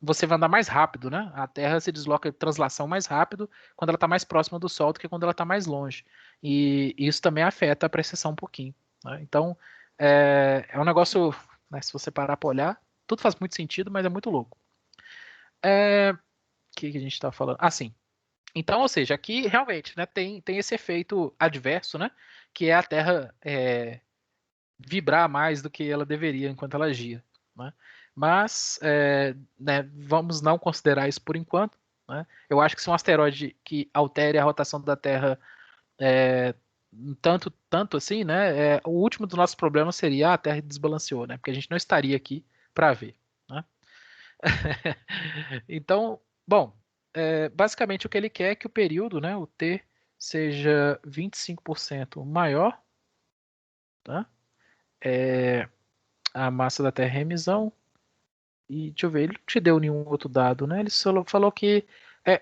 você vai andar mais rápido, né? A Terra se desloca de translação mais rápido quando ela está mais próxima do Sol do que quando ela está mais longe. E isso também afeta a precessão um pouquinho. Né? Então, um negócio, né, se você parar para olhar, tudo faz muito sentido, mas é muito louco. O que a gente está falando? Ah, sim. Então, ou seja, aqui realmente né, tem esse efeito adverso, né? Que é a Terra vibrar mais do que ela deveria enquanto ela gira. Né? Mas né, vamos não considerar isso por enquanto. Né? Eu acho que se um asteroide que altere a rotação da Terra tanto assim, né, o último dos nossos problemas seria a Terra desbalanceou, né? Porque a gente não estaria aqui para ver. Né? Então, bom, basicamente o que ele quer é que o período, né, o T, seja 25% maior, tá? A massa da Terra é emisão. E deixa eu ver, ele não te deu nenhum outro dado, né? Ele só falou que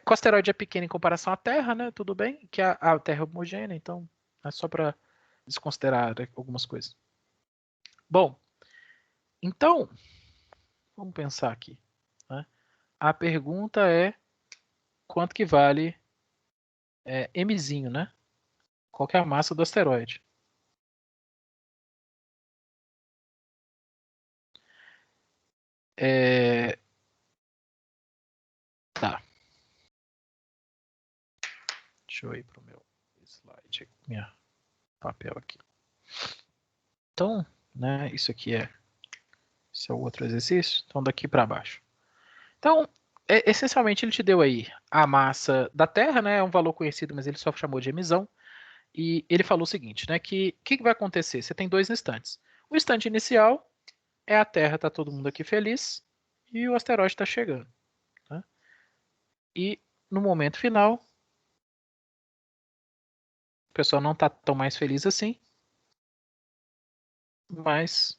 o asteroide é pequeno em comparação à Terra, né? Tudo bem, que a Terra é homogênea, então é só para desconsiderar algumas coisas. Bom, então, vamos pensar aqui. Né? A pergunta é quanto que vale Mzinho, né? Qual que é a massa do asteroide? Tá. Deixa eu ir pro meu slide, minha papel aqui. Então, né, esse é o outro exercício. Então, daqui para baixo. Então, essencialmente, ele te deu aí a massa da Terra, né? É um valor conhecido, mas ele só chamou de emisão. E ele falou o seguinte, né? Que o que vai acontecer? Você tem dois instantes. O instante inicial é a Terra, tá todo mundo aqui feliz, e o asteroide está chegando. Tá? E no momento final, o pessoal não está tão mais feliz assim, mas,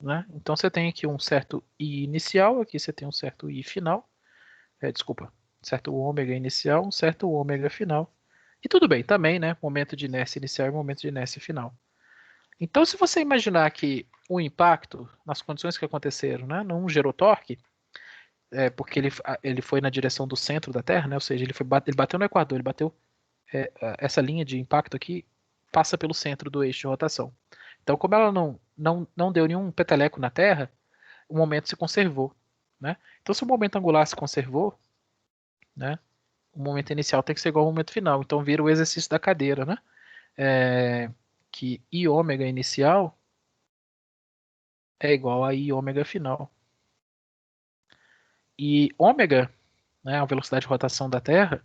né? Então você tem aqui um certo I inicial, aqui você tem um certo I final. Desculpa, certo ômega inicial, um certo ômega final. E tudo bem, também, né? Momento de inércia inicial e momento de inércia final. Então, se você imaginar que o impacto, nas condições que aconteceram, né, não gerou torque, porque ele foi na direção do centro da Terra, né, ou seja, ele bateu no Equador, ele bateu essa linha de impacto aqui, passa pelo centro do eixo de rotação. Então, como ela não deu nenhum peteleco na Terra, o momento se conservou. Né? Então, se o momento angular se conservou, né, o momento inicial tem que ser igual ao momento final. Então vira o exercício da cadeira, né? Que I ômega inicial é igual a I ômega final. E ômega, né, a velocidade de rotação da Terra,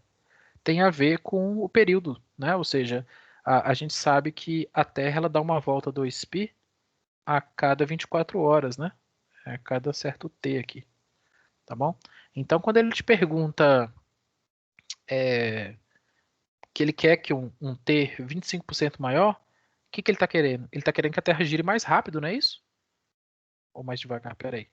tem a ver com o período, né? Ou seja, a gente sabe que a Terra ela dá uma volta 2π a cada 24 horas, né? A cada certo T aqui, tá bom? Então quando ele te pergunta que ele quer que um T 25% maior, o que ele está querendo? Ele está querendo que a Terra gire mais rápido, não é isso? Ou mais devagar? Peraí.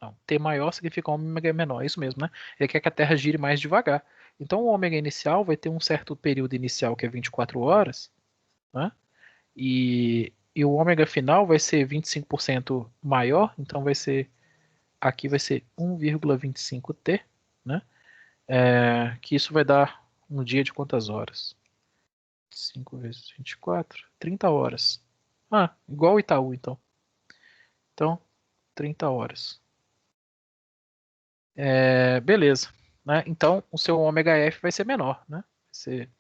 Não, T maior significa ômega menor, é isso mesmo, né? Ele quer que a Terra gire mais devagar. Então o ômega inicial vai ter um certo período inicial que é 24 horas, né? E o ômega final vai ser 25% maior, então aqui vai ser 1,25T, né? Que isso vai dar um dia de quantas horas? 5 vezes 24, 30 horas. Igual o Itaú, então. Então, 30 horas. Beleza. Né? Então, o seu ômega F vai ser menor, né? Vai ser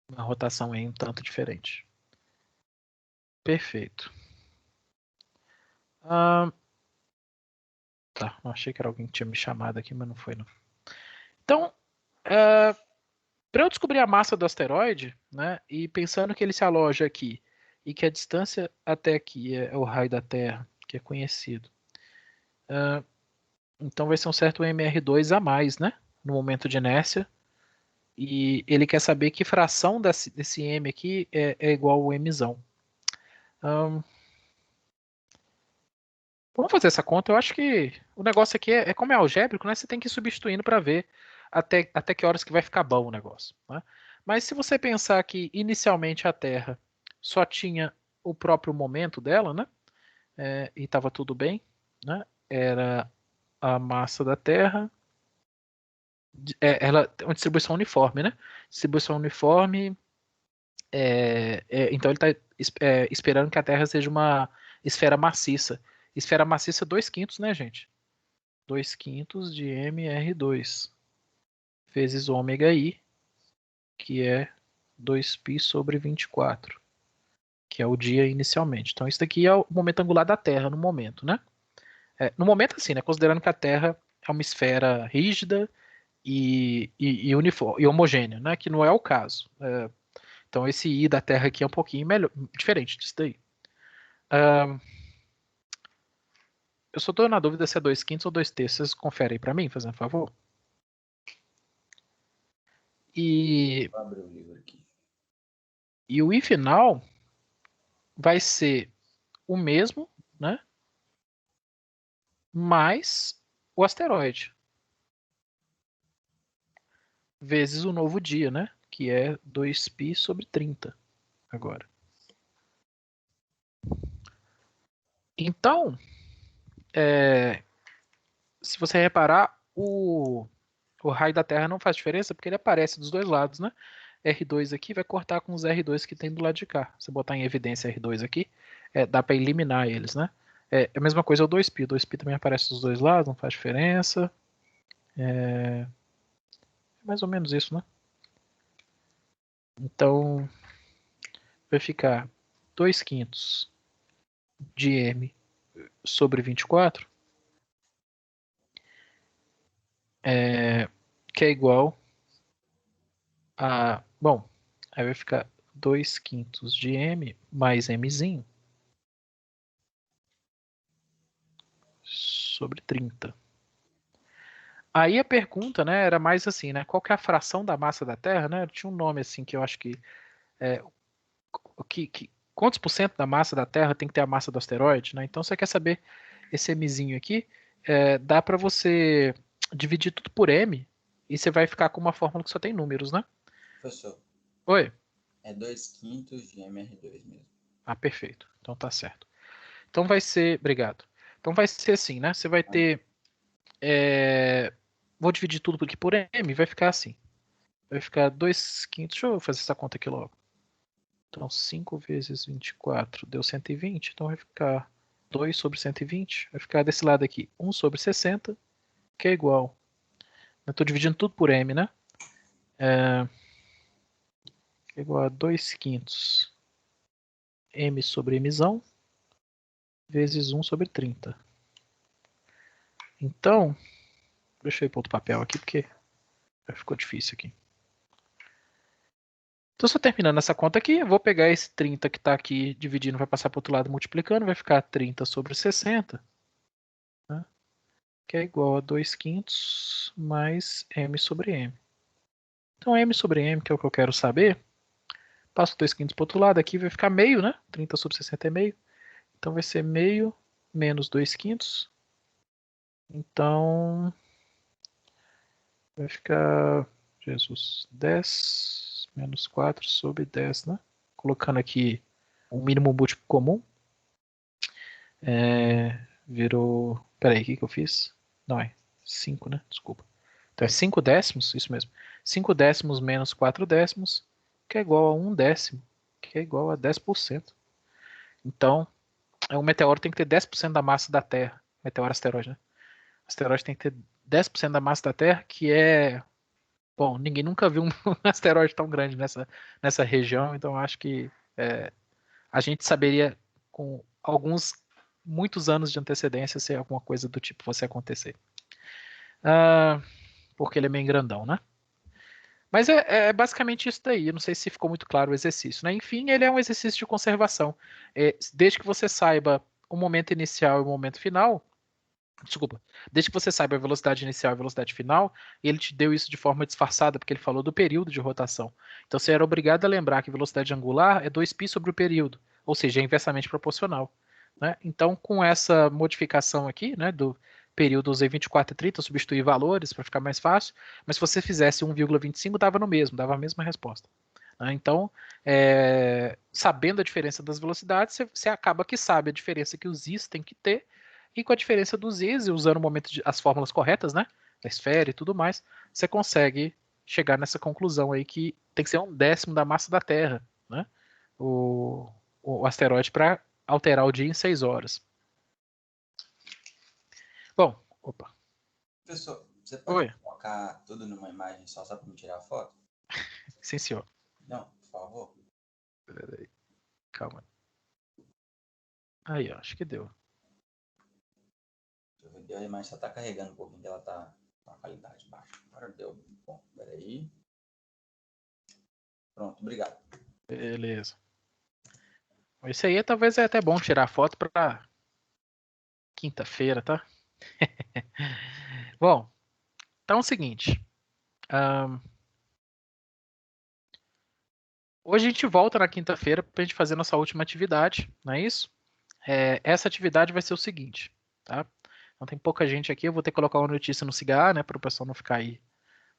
uma rotação aí um tanto diferente. Perfeito. Tá, eu achei que era alguém que tinha me chamado aqui, mas não foi, não. Então, para eu descobrir a massa do asteroide, né, e pensando que ele se aloja aqui, e que a distância até aqui é o raio da Terra, que é conhecido, então vai ser um certo mr2 a mais, né, no momento de inércia, e ele quer saber que fração desse m aqui é igual ao mzão. Vamos fazer essa conta. Eu acho que o negócio aqui como é algébrico, né? Você tem que ir substituindo para ver até que horas que vai ficar bom o negócio, né? Mas se você pensar que inicialmente a Terra só tinha o próprio momento dela, né? E estava tudo bem, né? Era a massa da Terra. Ela tem uma distribuição uniforme, né? Distribuição uniforme. Então ele está esperando que a Terra seja uma esfera maciça. Esfera maciça 2/5, né, gente? 2/5 de mr2 vezes ômega i, que é 2π sobre 24, que é o dia inicialmente. Então, isso daqui é o momento angular da Terra no momento, né? No momento, assim, né? Considerando que a Terra é uma esfera rígida e uniforme, e homogênea, né? Que não é o caso. Então, esse i da Terra aqui é um pouquinho melhor, diferente disso daí. Eu só estou na dúvida se é 2/5 ou 2/3. Vocês conferem para mim, fazendo favor? Vou abrir o livro aqui. E o i final vai ser o mesmo, né? Mais o asteroide. Vezes o novo dia, né? Que é 2π sobre 30 agora. Então, se você reparar, o raio da Terra não faz diferença porque ele aparece dos dois lados, né? R2 aqui vai cortar com os R2 que tem do lado de cá. Se botar em evidência R2 aqui, dá para eliminar eles, né? A mesma coisa o 2π. O 2π também aparece dos dois lados, não faz diferença. É mais ou menos isso, né? Então, vai ficar 2/5 de m sobre 24, que é igual a... Bom, aí vai ficar 2/5 de m mais mzinho sobre 30. Aí a pergunta, né, era mais assim, né? Qual que é a fração da massa da Terra, né? Tinha um nome assim que eu acho quantos por cento da massa da Terra tem que ter a massa do asteroide, né? Então você quer saber esse mzinho aqui, dá para você dividir tudo por m e você vai ficar com uma fórmula que só tem números, né? Professor. Oi. É 2/5 de mr2 mesmo. Perfeito. Então tá certo. Então vai ser, obrigado. Então vai ser assim, né? Você vai ter, vou dividir tudo aqui por m, vai ficar assim. Vai ficar 2/5, deixa eu fazer essa conta aqui logo. Então 5 vezes 24 deu 120, então vai ficar 2 sobre 120, vai ficar desse lado aqui 1 sobre 60, que é igual. Eu estou dividindo tudo por m, né? Que é igual a 2/5 m sobre mzão vezes 1 sobre 30. Então, deixa eu ir para outro papel aqui, porque ficou difícil aqui. Então, só terminando essa conta aqui, eu vou pegar esse 30 que está aqui dividindo, vai passar para o outro lado multiplicando, vai ficar 30 sobre 60, né? Que é igual a 2/5 mais m sobre m. Então, m sobre m, que é o que eu quero saber, passo 2/5 para o outro lado, aqui vai ficar meio, né? 30 sobre 60 é meio. Então, vai ser meio menos 2/5. Então, vai ficar, Jesus, 10 menos 4 sobre 10, né? Colocando aqui o mínimo múltiplo comum. Virou... Peraí, o que eu fiz? Não é. 5, né? Desculpa. Então é 5 décimos, isso mesmo. 5 décimos menos 4 décimos, que é igual a 1 décimo, que é igual a 10%. Então, um meteoro tem que ter 10% da massa da Terra. Meteoro asteroide, né? Asteroide tem que ter 10% da massa da Terra, que é... Bom, ninguém nunca viu um asteroide tão grande nessa região, então acho que a gente saberia com muitos anos de antecedência se alguma coisa do tipo fosse acontecer. Porque ele é meio grandão, né? Mas é basicamente isso daí. Eu não sei se ficou muito claro o exercício, né? Enfim, ele é um exercício de conservação. Desde que você saiba o momento inicial e o momento final, desculpa, desde que você saiba a velocidade inicial e a velocidade final, ele te deu isso de forma disfarçada, porque ele falou do período de rotação. Então você era obrigado a lembrar que velocidade angular é 2π sobre o período, ou seja, é inversamente proporcional. Né? Então, com essa modificação aqui, né, do período, usei 24 e 30, substituir valores para ficar mais fácil, mas se você fizesse 1,25, dava no mesmo, dava a mesma resposta. Né? Então, sabendo a diferença das velocidades, você acaba que sabe a diferença que os i's têm que ter, e com a diferença dos i's, usando o momento as fórmulas corretas, né, da esfera e tudo mais, você consegue chegar nessa conclusão aí que tem que ser 1 décimo da massa da Terra, né, o asteroide para alterar o dia em 6 horas. Bom, opa. Professor, você pode colocar tudo numa imagem só para me tirar a foto? Sim, senhor. Não, por favor. Peraí. Calma. Aí, ó, acho que deu. A imagem só tá carregando um pouquinho, que ela tá com a qualidade baixa. Agora deu. Bom, peraí. Pronto, obrigado. Beleza. Isso aí talvez é até bom tirar foto para quinta-feira, tá? Bom, então é o seguinte. Hoje a gente volta na quinta-feira para a gente fazer nossa última atividade, não é isso? Essa atividade vai ser o seguinte, tá? Então tem pouca gente aqui, eu vou ter que colocar uma notícia no cigarro, né, para o pessoal não ficar aí,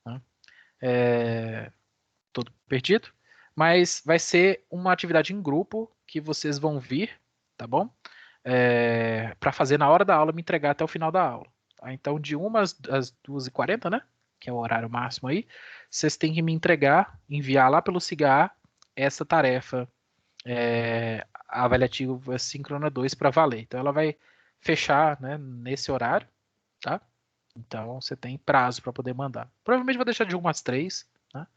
né, todo perdido. Mas vai ser uma atividade em grupo que vocês vão vir, tá bom? Para fazer na hora da aula, me entregar até o final da aula. Tá? Então, de 1 às 2h40, né? Que é o horário máximo aí, vocês têm que me entregar, enviar lá pelo cigarro essa tarefa avaliativa síncrona 2 para valer. Então, ela vai fechar, né, nesse horário, tá? Então, você tem prazo para poder mandar. Provavelmente vou deixar de 1 às 3, né?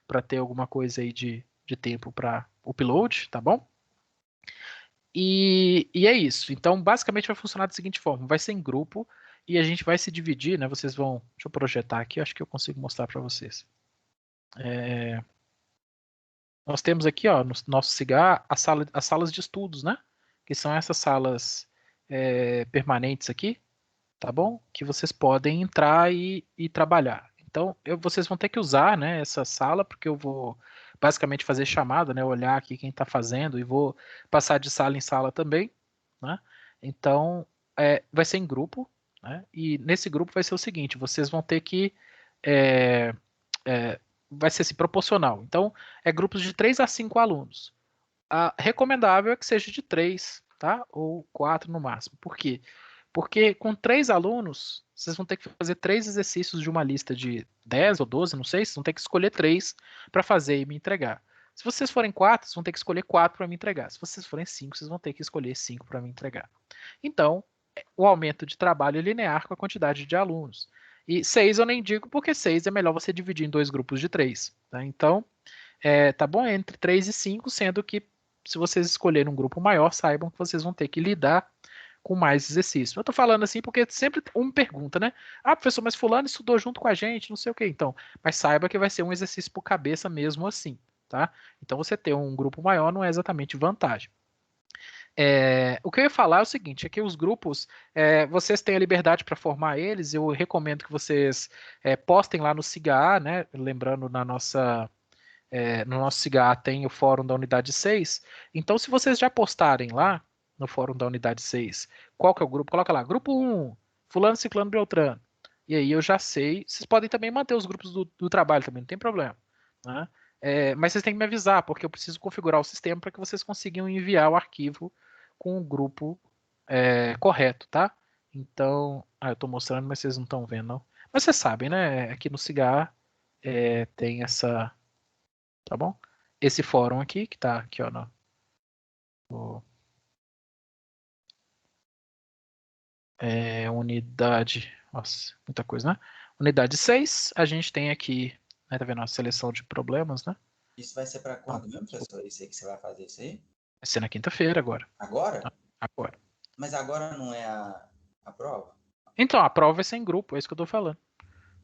Para ter alguma coisa aí de tempo para upload, tá bom? E é isso. Então, basicamente vai funcionar da seguinte forma: vai ser em grupo e a gente vai se dividir, né? Vocês vão. Deixa eu projetar aqui, acho que eu consigo mostrar para vocês. Nós temos aqui, ó, no nosso cigarro, as salas de estudos, né? Que são essas salas permanentes aqui, tá bom? Que vocês podem entrar e trabalhar. Então, vocês vão ter que usar, né, essa sala, porque eu vou basicamente fazer chamada, né, olhar aqui quem está fazendo e vou passar de sala em sala também, né? Então, vai ser em grupo, né? E nesse grupo vai ser o seguinte: vocês vão ter que é, vai ser assim, proporcional. Então, é grupos de 3 a 5 alunos. Recomendável é que seja de 3, tá? Ou 4 no máximo. Por quê? Porque com 3 alunos, vocês vão ter que fazer 3 exercícios de uma lista de 10 ou 12, não sei, vocês vão ter que escolher 3 para fazer e me entregar. Se vocês forem 4, vocês vão ter que escolher 4 para me entregar. Se vocês forem 5, vocês vão ter que escolher 5 para me entregar. Então, o aumento de trabalho é linear com a quantidade de alunos. E 6 eu nem digo, porque 6 é melhor você dividir em 2 grupos de 3. Tá? Então, tá bom entre 3 e 5, sendo que se vocês escolherem um grupo maior, saibam que vocês vão ter que lidar com mais exercícios. Eu tô falando assim porque sempre me pergunta, né? Ah, professor, mas fulano estudou junto com a gente, não sei o que. Então, mas saiba que vai ser um exercício por cabeça mesmo assim, tá? Então, você ter um grupo maior não é exatamente vantagem. O que eu ia falar é o seguinte, é que os grupos, vocês têm a liberdade para formar eles, eu recomendo que vocês postem lá no SIGA, né? Lembrando, no nosso SIGA tem o fórum da unidade 6, então se vocês já postarem lá no fórum da unidade 6, qual que é o grupo? Coloca lá, grupo 1, fulano, ciclano, beltrano, e aí eu já sei, vocês podem também manter os grupos do trabalho também, não tem problema, né? Mas vocês têm que me avisar, porque eu preciso configurar o sistema para que vocês consigam enviar o arquivo com o grupo correto, tá? Então, eu tô mostrando, mas vocês não estão vendo, não. Mas vocês sabem, né? Aqui no Cigar tem essa... Tá bom? Esse fórum aqui, que tá aqui, ó, unidade... Nossa, muita coisa, né? Unidade 6, a gente tem aqui, né, tá vendo a seleção de problemas, né? Isso vai ser para quando mesmo, professor? Isso aí que você vai fazer isso aí? Vai ser na quinta-feira agora. Agora? Agora. Mas agora não é a prova? Então, a prova vai ser em grupo, é isso que eu tô falando.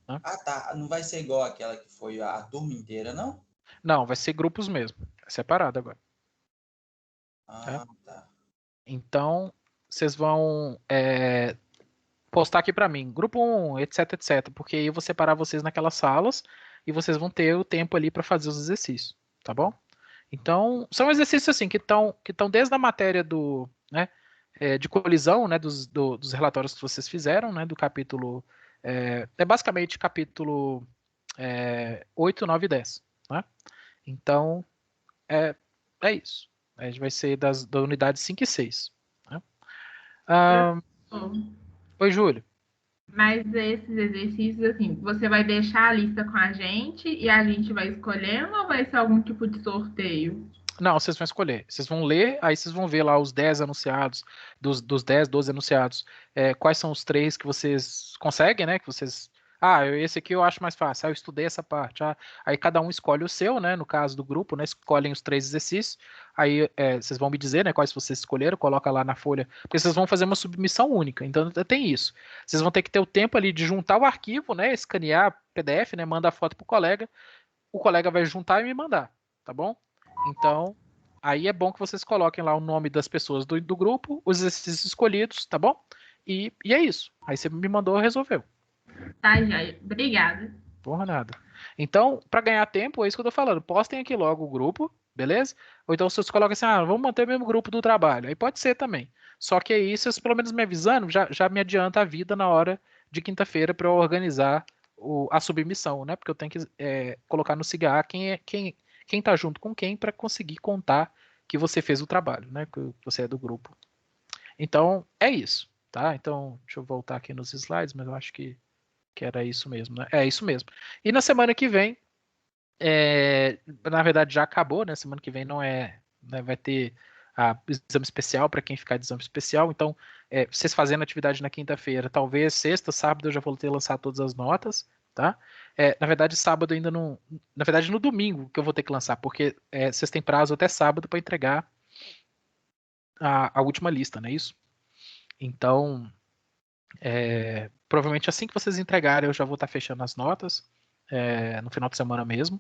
Né? Ah, tá. Não vai ser igual aquela que foi a turma inteira, não? Não, vai ser grupos mesmo. É separado agora. Tá? Ah, tá. Então, vocês vão postar aqui para mim, grupo 1, etc, etc, porque aí eu vou separar vocês naquelas salas e vocês vão ter o tempo ali para fazer os exercícios, tá bom? Então, são exercícios assim que estão desde a matéria de colisão, né, dos relatórios que vocês fizeram, né, do capítulo, basicamente capítulo 8, 9 e 10, né? Então, é isso. A gente vai ser da unidade 5 e 6. Né? Ah, oi, Júlio. Mas esses exercícios, assim, você vai deixar a lista com a gente e a gente vai escolhendo ou vai ser algum tipo de sorteio? Não, vocês vão escolher. Vocês vão ler, aí vocês vão ver lá os 10 anunciados, dos 10, 12 anunciados, quais são os três que vocês conseguem, né? Que vocês. Esse aqui eu acho mais fácil. Eu estudei essa parte. Aí cada um escolhe o seu, né? No caso do grupo, né? Escolhem os três exercícios. Aí vocês vão me dizer, né? Quais vocês escolheram, coloca lá na folha. Porque vocês vão fazer uma submissão única. Então tem isso. Vocês vão ter que ter o tempo ali de juntar o arquivo, né? Escanear PDF, né? Mandar a foto pro colega. O colega vai juntar e me mandar, tá bom? Então, aí é bom que vocês coloquem lá o nome das pessoas do grupo, os exercícios escolhidos, tá bom? E é isso. Aí você me mandou, resolveu. Tá, Jair. Obrigada. Porra, nada. Então, para ganhar tempo, é isso que eu tô falando. Postem aqui logo o grupo, beleza? Ou então vocês colocam assim, vamos manter o mesmo grupo do trabalho. Aí pode ser também. Só que aí, vocês pelo menos me avisando, já me adianta a vida na hora de quinta-feira para eu organizar a submissão, né? Porque eu tenho que colocar no cigarro quem tá junto com quem para conseguir contar que você fez o trabalho, né? Que você é do grupo. Então, é isso, tá? Então, deixa eu voltar aqui nos slides, mas eu acho que era isso mesmo, né? É isso mesmo. E na semana que vem, na verdade já acabou, né? Semana que vem não né, vai ter exame especial para quem ficar de exame especial. Então, vocês fazendo atividade na quinta-feira, talvez sexta, sábado eu já vou ter lançado todas as notas, tá? Na verdade, sábado ainda não. Na verdade, no domingo que eu vou ter que lançar, porque vocês têm prazo até sábado para entregar a última lista, não é isso? Então, provavelmente assim que vocês entregarem, eu já vou estar fechando as notas, no final de semana mesmo.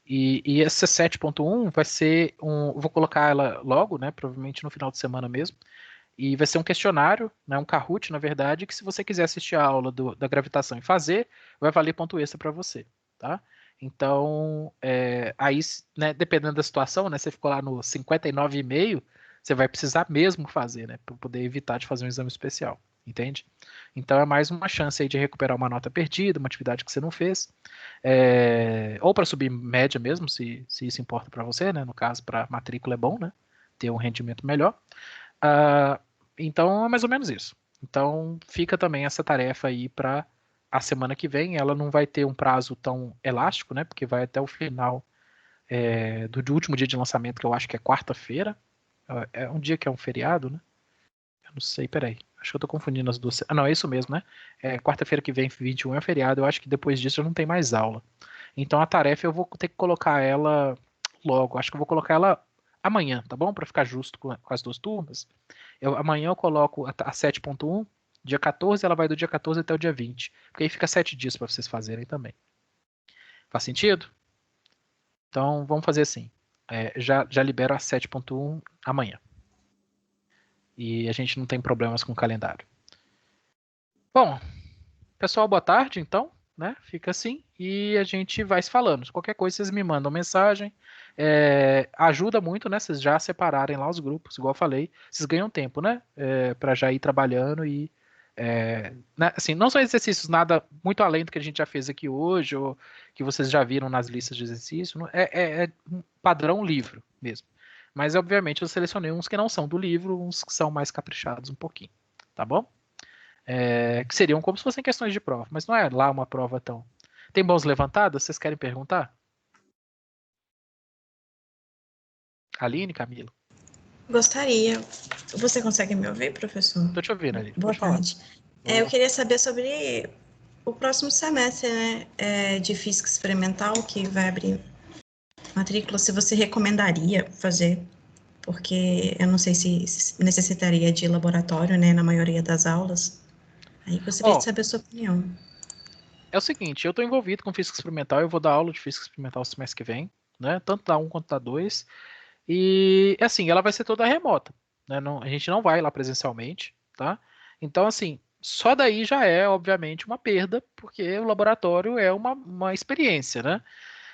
E essa 7.1 vai ser vou colocar ela logo, né? Provavelmente no final de semana mesmo. E vai ser um questionário, né, um Kahoot, na verdade, que se você quiser assistir a aula da gravitação e fazer, vai valer ponto extra para você, tá? Então, aí, né, dependendo da situação, né, você ficou lá no 59,5, você vai precisar mesmo fazer, né, para poder evitar de fazer um exame especial, entende? Então, é mais uma chance aí de recuperar uma nota perdida, uma atividade que você não fez, ou para subir média mesmo, se isso importa para você, né, no caso, para matrícula é bom, né, ter um rendimento melhor. Então é mais ou menos isso. Então fica também essa tarefa aí para a semana que vem. Ela não vai ter um prazo tão elástico, né? Porque vai até o final do último dia de lançamento, que eu acho que é quarta-feira. É um dia que é um feriado, né? Eu não sei, peraí. Acho que eu tô confundindo as duas. Não, é isso mesmo, né? Quarta-feira que vem, 21, é feriado. Eu acho que depois disso já não tem mais aula. Então a tarefa eu vou ter que colocar ela logo. Acho que eu vou colocar ela amanhã, tá bom? Para ficar justo com as duas turmas. Amanhã eu coloco a 7.1, dia 14, ela vai do dia 14 até o dia 20. Porque aí fica 7 dias para vocês fazerem também. Faz sentido? Então vamos fazer assim. Já libero a 7.1 amanhã. E a gente não tem problemas com o calendário. Bom, pessoal, boa tarde, então. Né? Fica assim e a gente vai se falando. Qualquer coisa vocês me mandam mensagem. Ajuda muito, né? Vocês já separarem lá os grupos, igual eu falei. Vocês ganham tempo, né? Para já ir trabalhando e né? Assim, não são exercícios nada muito além do que a gente já fez aqui hoje ou que vocês já viram nas listas de exercício. É um padrão livro mesmo. Mas obviamente eu selecionei uns que não são do livro, uns que são mais caprichados um pouquinho, tá bom? que seriam como se fossem questões de prova, mas não é lá uma prova tão... Tem mãos levantadas? Vocês querem perguntar? Aline, Camilo? Gostaria. Você consegue me ouvir, professor? Tô te ouvindo, Aline. Boa Pode falar. tarde. Eu queria saber sobre o próximo semestre, né, de Física Experimental, que vai abrir matrícula, se você recomendaria fazer, porque eu não sei se necessitaria de laboratório, né, na maioria das aulas. Aí gostaria de saber a sua opinião. É o seguinte, eu estou envolvido com Física Experimental, eu vou dar aula de Física Experimental semestre que vem, né, tanto da 1 quanto da 2, e assim, ela vai ser toda remota, né, a gente não vai lá presencialmente, tá? Então, assim, só daí já é, obviamente, uma perda, porque o laboratório é uma experiência, né?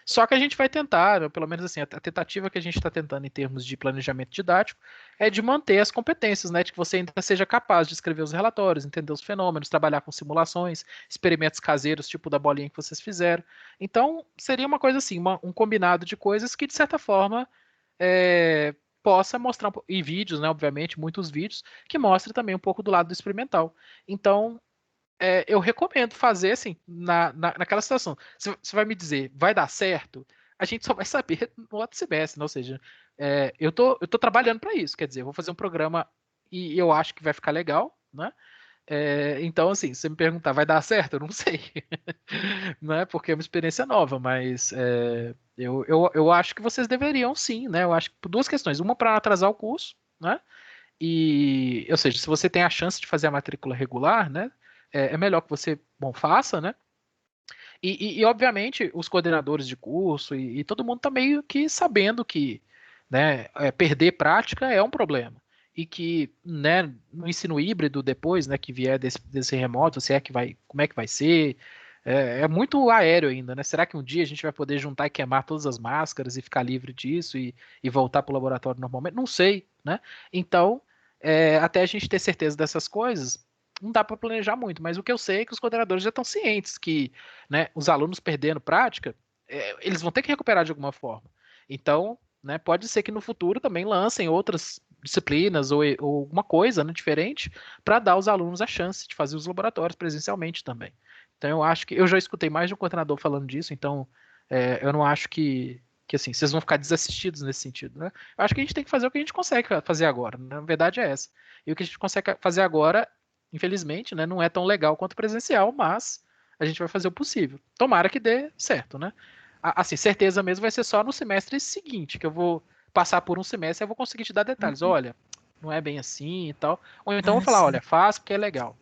Só que a gente vai tentar, pelo menos assim, a tentativa que a gente está tentando em termos de planejamento didático é de manter as competências, né? De que você ainda seja capaz de escrever os relatórios, entender os fenômenos, trabalhar com simulações, experimentos caseiros, tipo da bolinha que vocês fizeram. Então, seria uma coisa assim, um combinado de coisas que, de certa forma, possa mostrar, e vídeos, né? Obviamente, muitos vídeos, que mostre também um pouco do lado do experimental. Então, eu recomendo fazer assim, naquela situação. Você vai me dizer, vai dar certo? A gente só vai saber no outro semestre, né? Ou seja, eu tô trabalhando para isso, quer dizer, eu vou fazer um programa e eu acho que vai ficar legal, né? Então, assim, se você me perguntar, vai dar certo? Eu não sei, né? Porque é uma experiência nova, mas eu acho que vocês deveriam sim, né? Eu acho que por duas questões. Uma, para atrasar o curso, né? Ou seja, se você tem a chance de fazer a matrícula regular, né? É melhor que você, bom, faça, né? Obviamente, os coordenadores de curso e todo mundo está meio que sabendo que, né, perder prática é um problema. E que, né, no ensino híbrido depois, né, que vier desse remoto, se é que vai, como é que vai ser, é muito aéreo ainda, né? Será que um dia a gente vai poder juntar e queimar todas as máscaras e ficar livre disso e voltar para o laboratório normalmente? Não sei, né? Então, até a gente ter certeza dessas coisas, não dá para planejar muito, mas o que eu sei é que os coordenadores já estão cientes que, né, os alunos perdendo prática, eles vão ter que recuperar de alguma forma. Então, né, pode ser que no futuro também lancem outras disciplinas ou alguma coisa, né, diferente para dar aos alunos a chance de fazer os laboratórios presencialmente também. Então, eu acho que eu já escutei mais de um coordenador falando disso, então eu não acho que assim, vocês vão ficar desassistidos nesse sentido, né? Eu acho que a gente tem que fazer o que a gente consegue fazer agora, né? Na verdade é essa. E o que a gente consegue fazer agora, infelizmente, né, não é tão legal quanto presencial, mas a gente vai fazer o possível. Tomara que dê certo, né? Assim, certeza mesmo vai ser só no semestre seguinte, que eu vou passar por um semestre e eu vou conseguir te dar detalhes. Olha, não é bem assim e tal. Ou então eu vou falar, olha, faz porque é legal.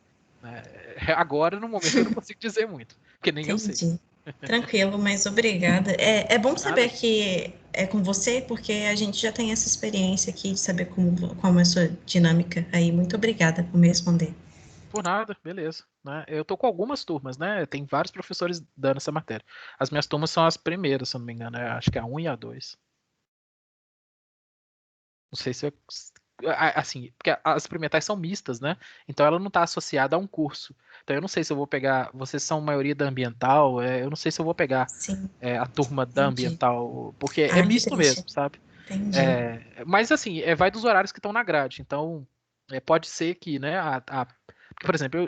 Agora, no momento, eu não consigo dizer muito, porque nem eu sei. Entendi. Tranquilo, mas obrigada. É bom saber que é com você, porque a gente já tem essa experiência aqui de saber como é a sua dinâmica. Aí, muito obrigada por me responder. Por nada, beleza. Né? Eu tô com algumas turmas, né? Tem vários professores dando essa matéria. As minhas turmas são as primeiras, se eu não me engano. Acho que é a 1 e a 2. Não sei se assim, porque as experimentais são mistas, né? Então ela não está associada a um curso. Então eu não sei se eu vou pegar. Vocês são maioria da ambiental, eu não sei se eu vou pegar a turma da ambiental, porque é misto mesmo, sabe? Entendi. Mas assim, vai dos horários que estão na grade. Então, pode ser que, né, por exemplo,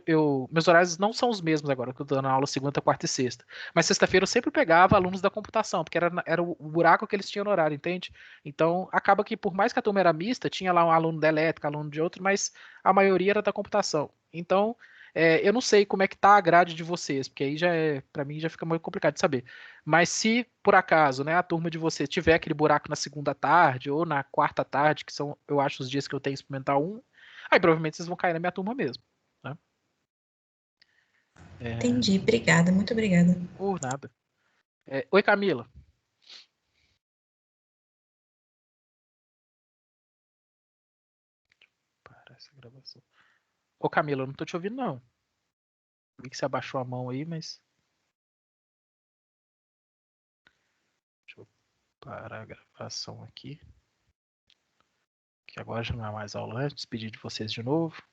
meus horários não são os mesmos agora, que eu estou dando aula segunda, quarta e sexta. Mas sexta-feira eu sempre pegava alunos da computação, porque era o buraco que eles tinham no horário, entende? Então, acaba que, por mais que a turma era mista, tinha lá um aluno da elétrica, aluno de outro, mas a maioria era da computação. Então, eu não sei como é que tá a grade de vocês, porque aí para mim já fica muito complicado de saber. Mas se, por acaso, né, a turma de vocês tiver aquele buraco na segunda tarde ou na quarta tarde, que são, eu acho, os dias que eu tenho experimental 1, aí provavelmente vocês vão cair na minha turma mesmo. Né? Entendi, obrigada, muito obrigada. Por nada. Oi, Camila. Para essa gravação. Ô, Camila, eu não tô te ouvindo, não. Vi que você abaixou a mão aí, mas... Deixa eu parar a gravação aqui. Que agora já não é mais aula, né? Despedir de vocês de novo.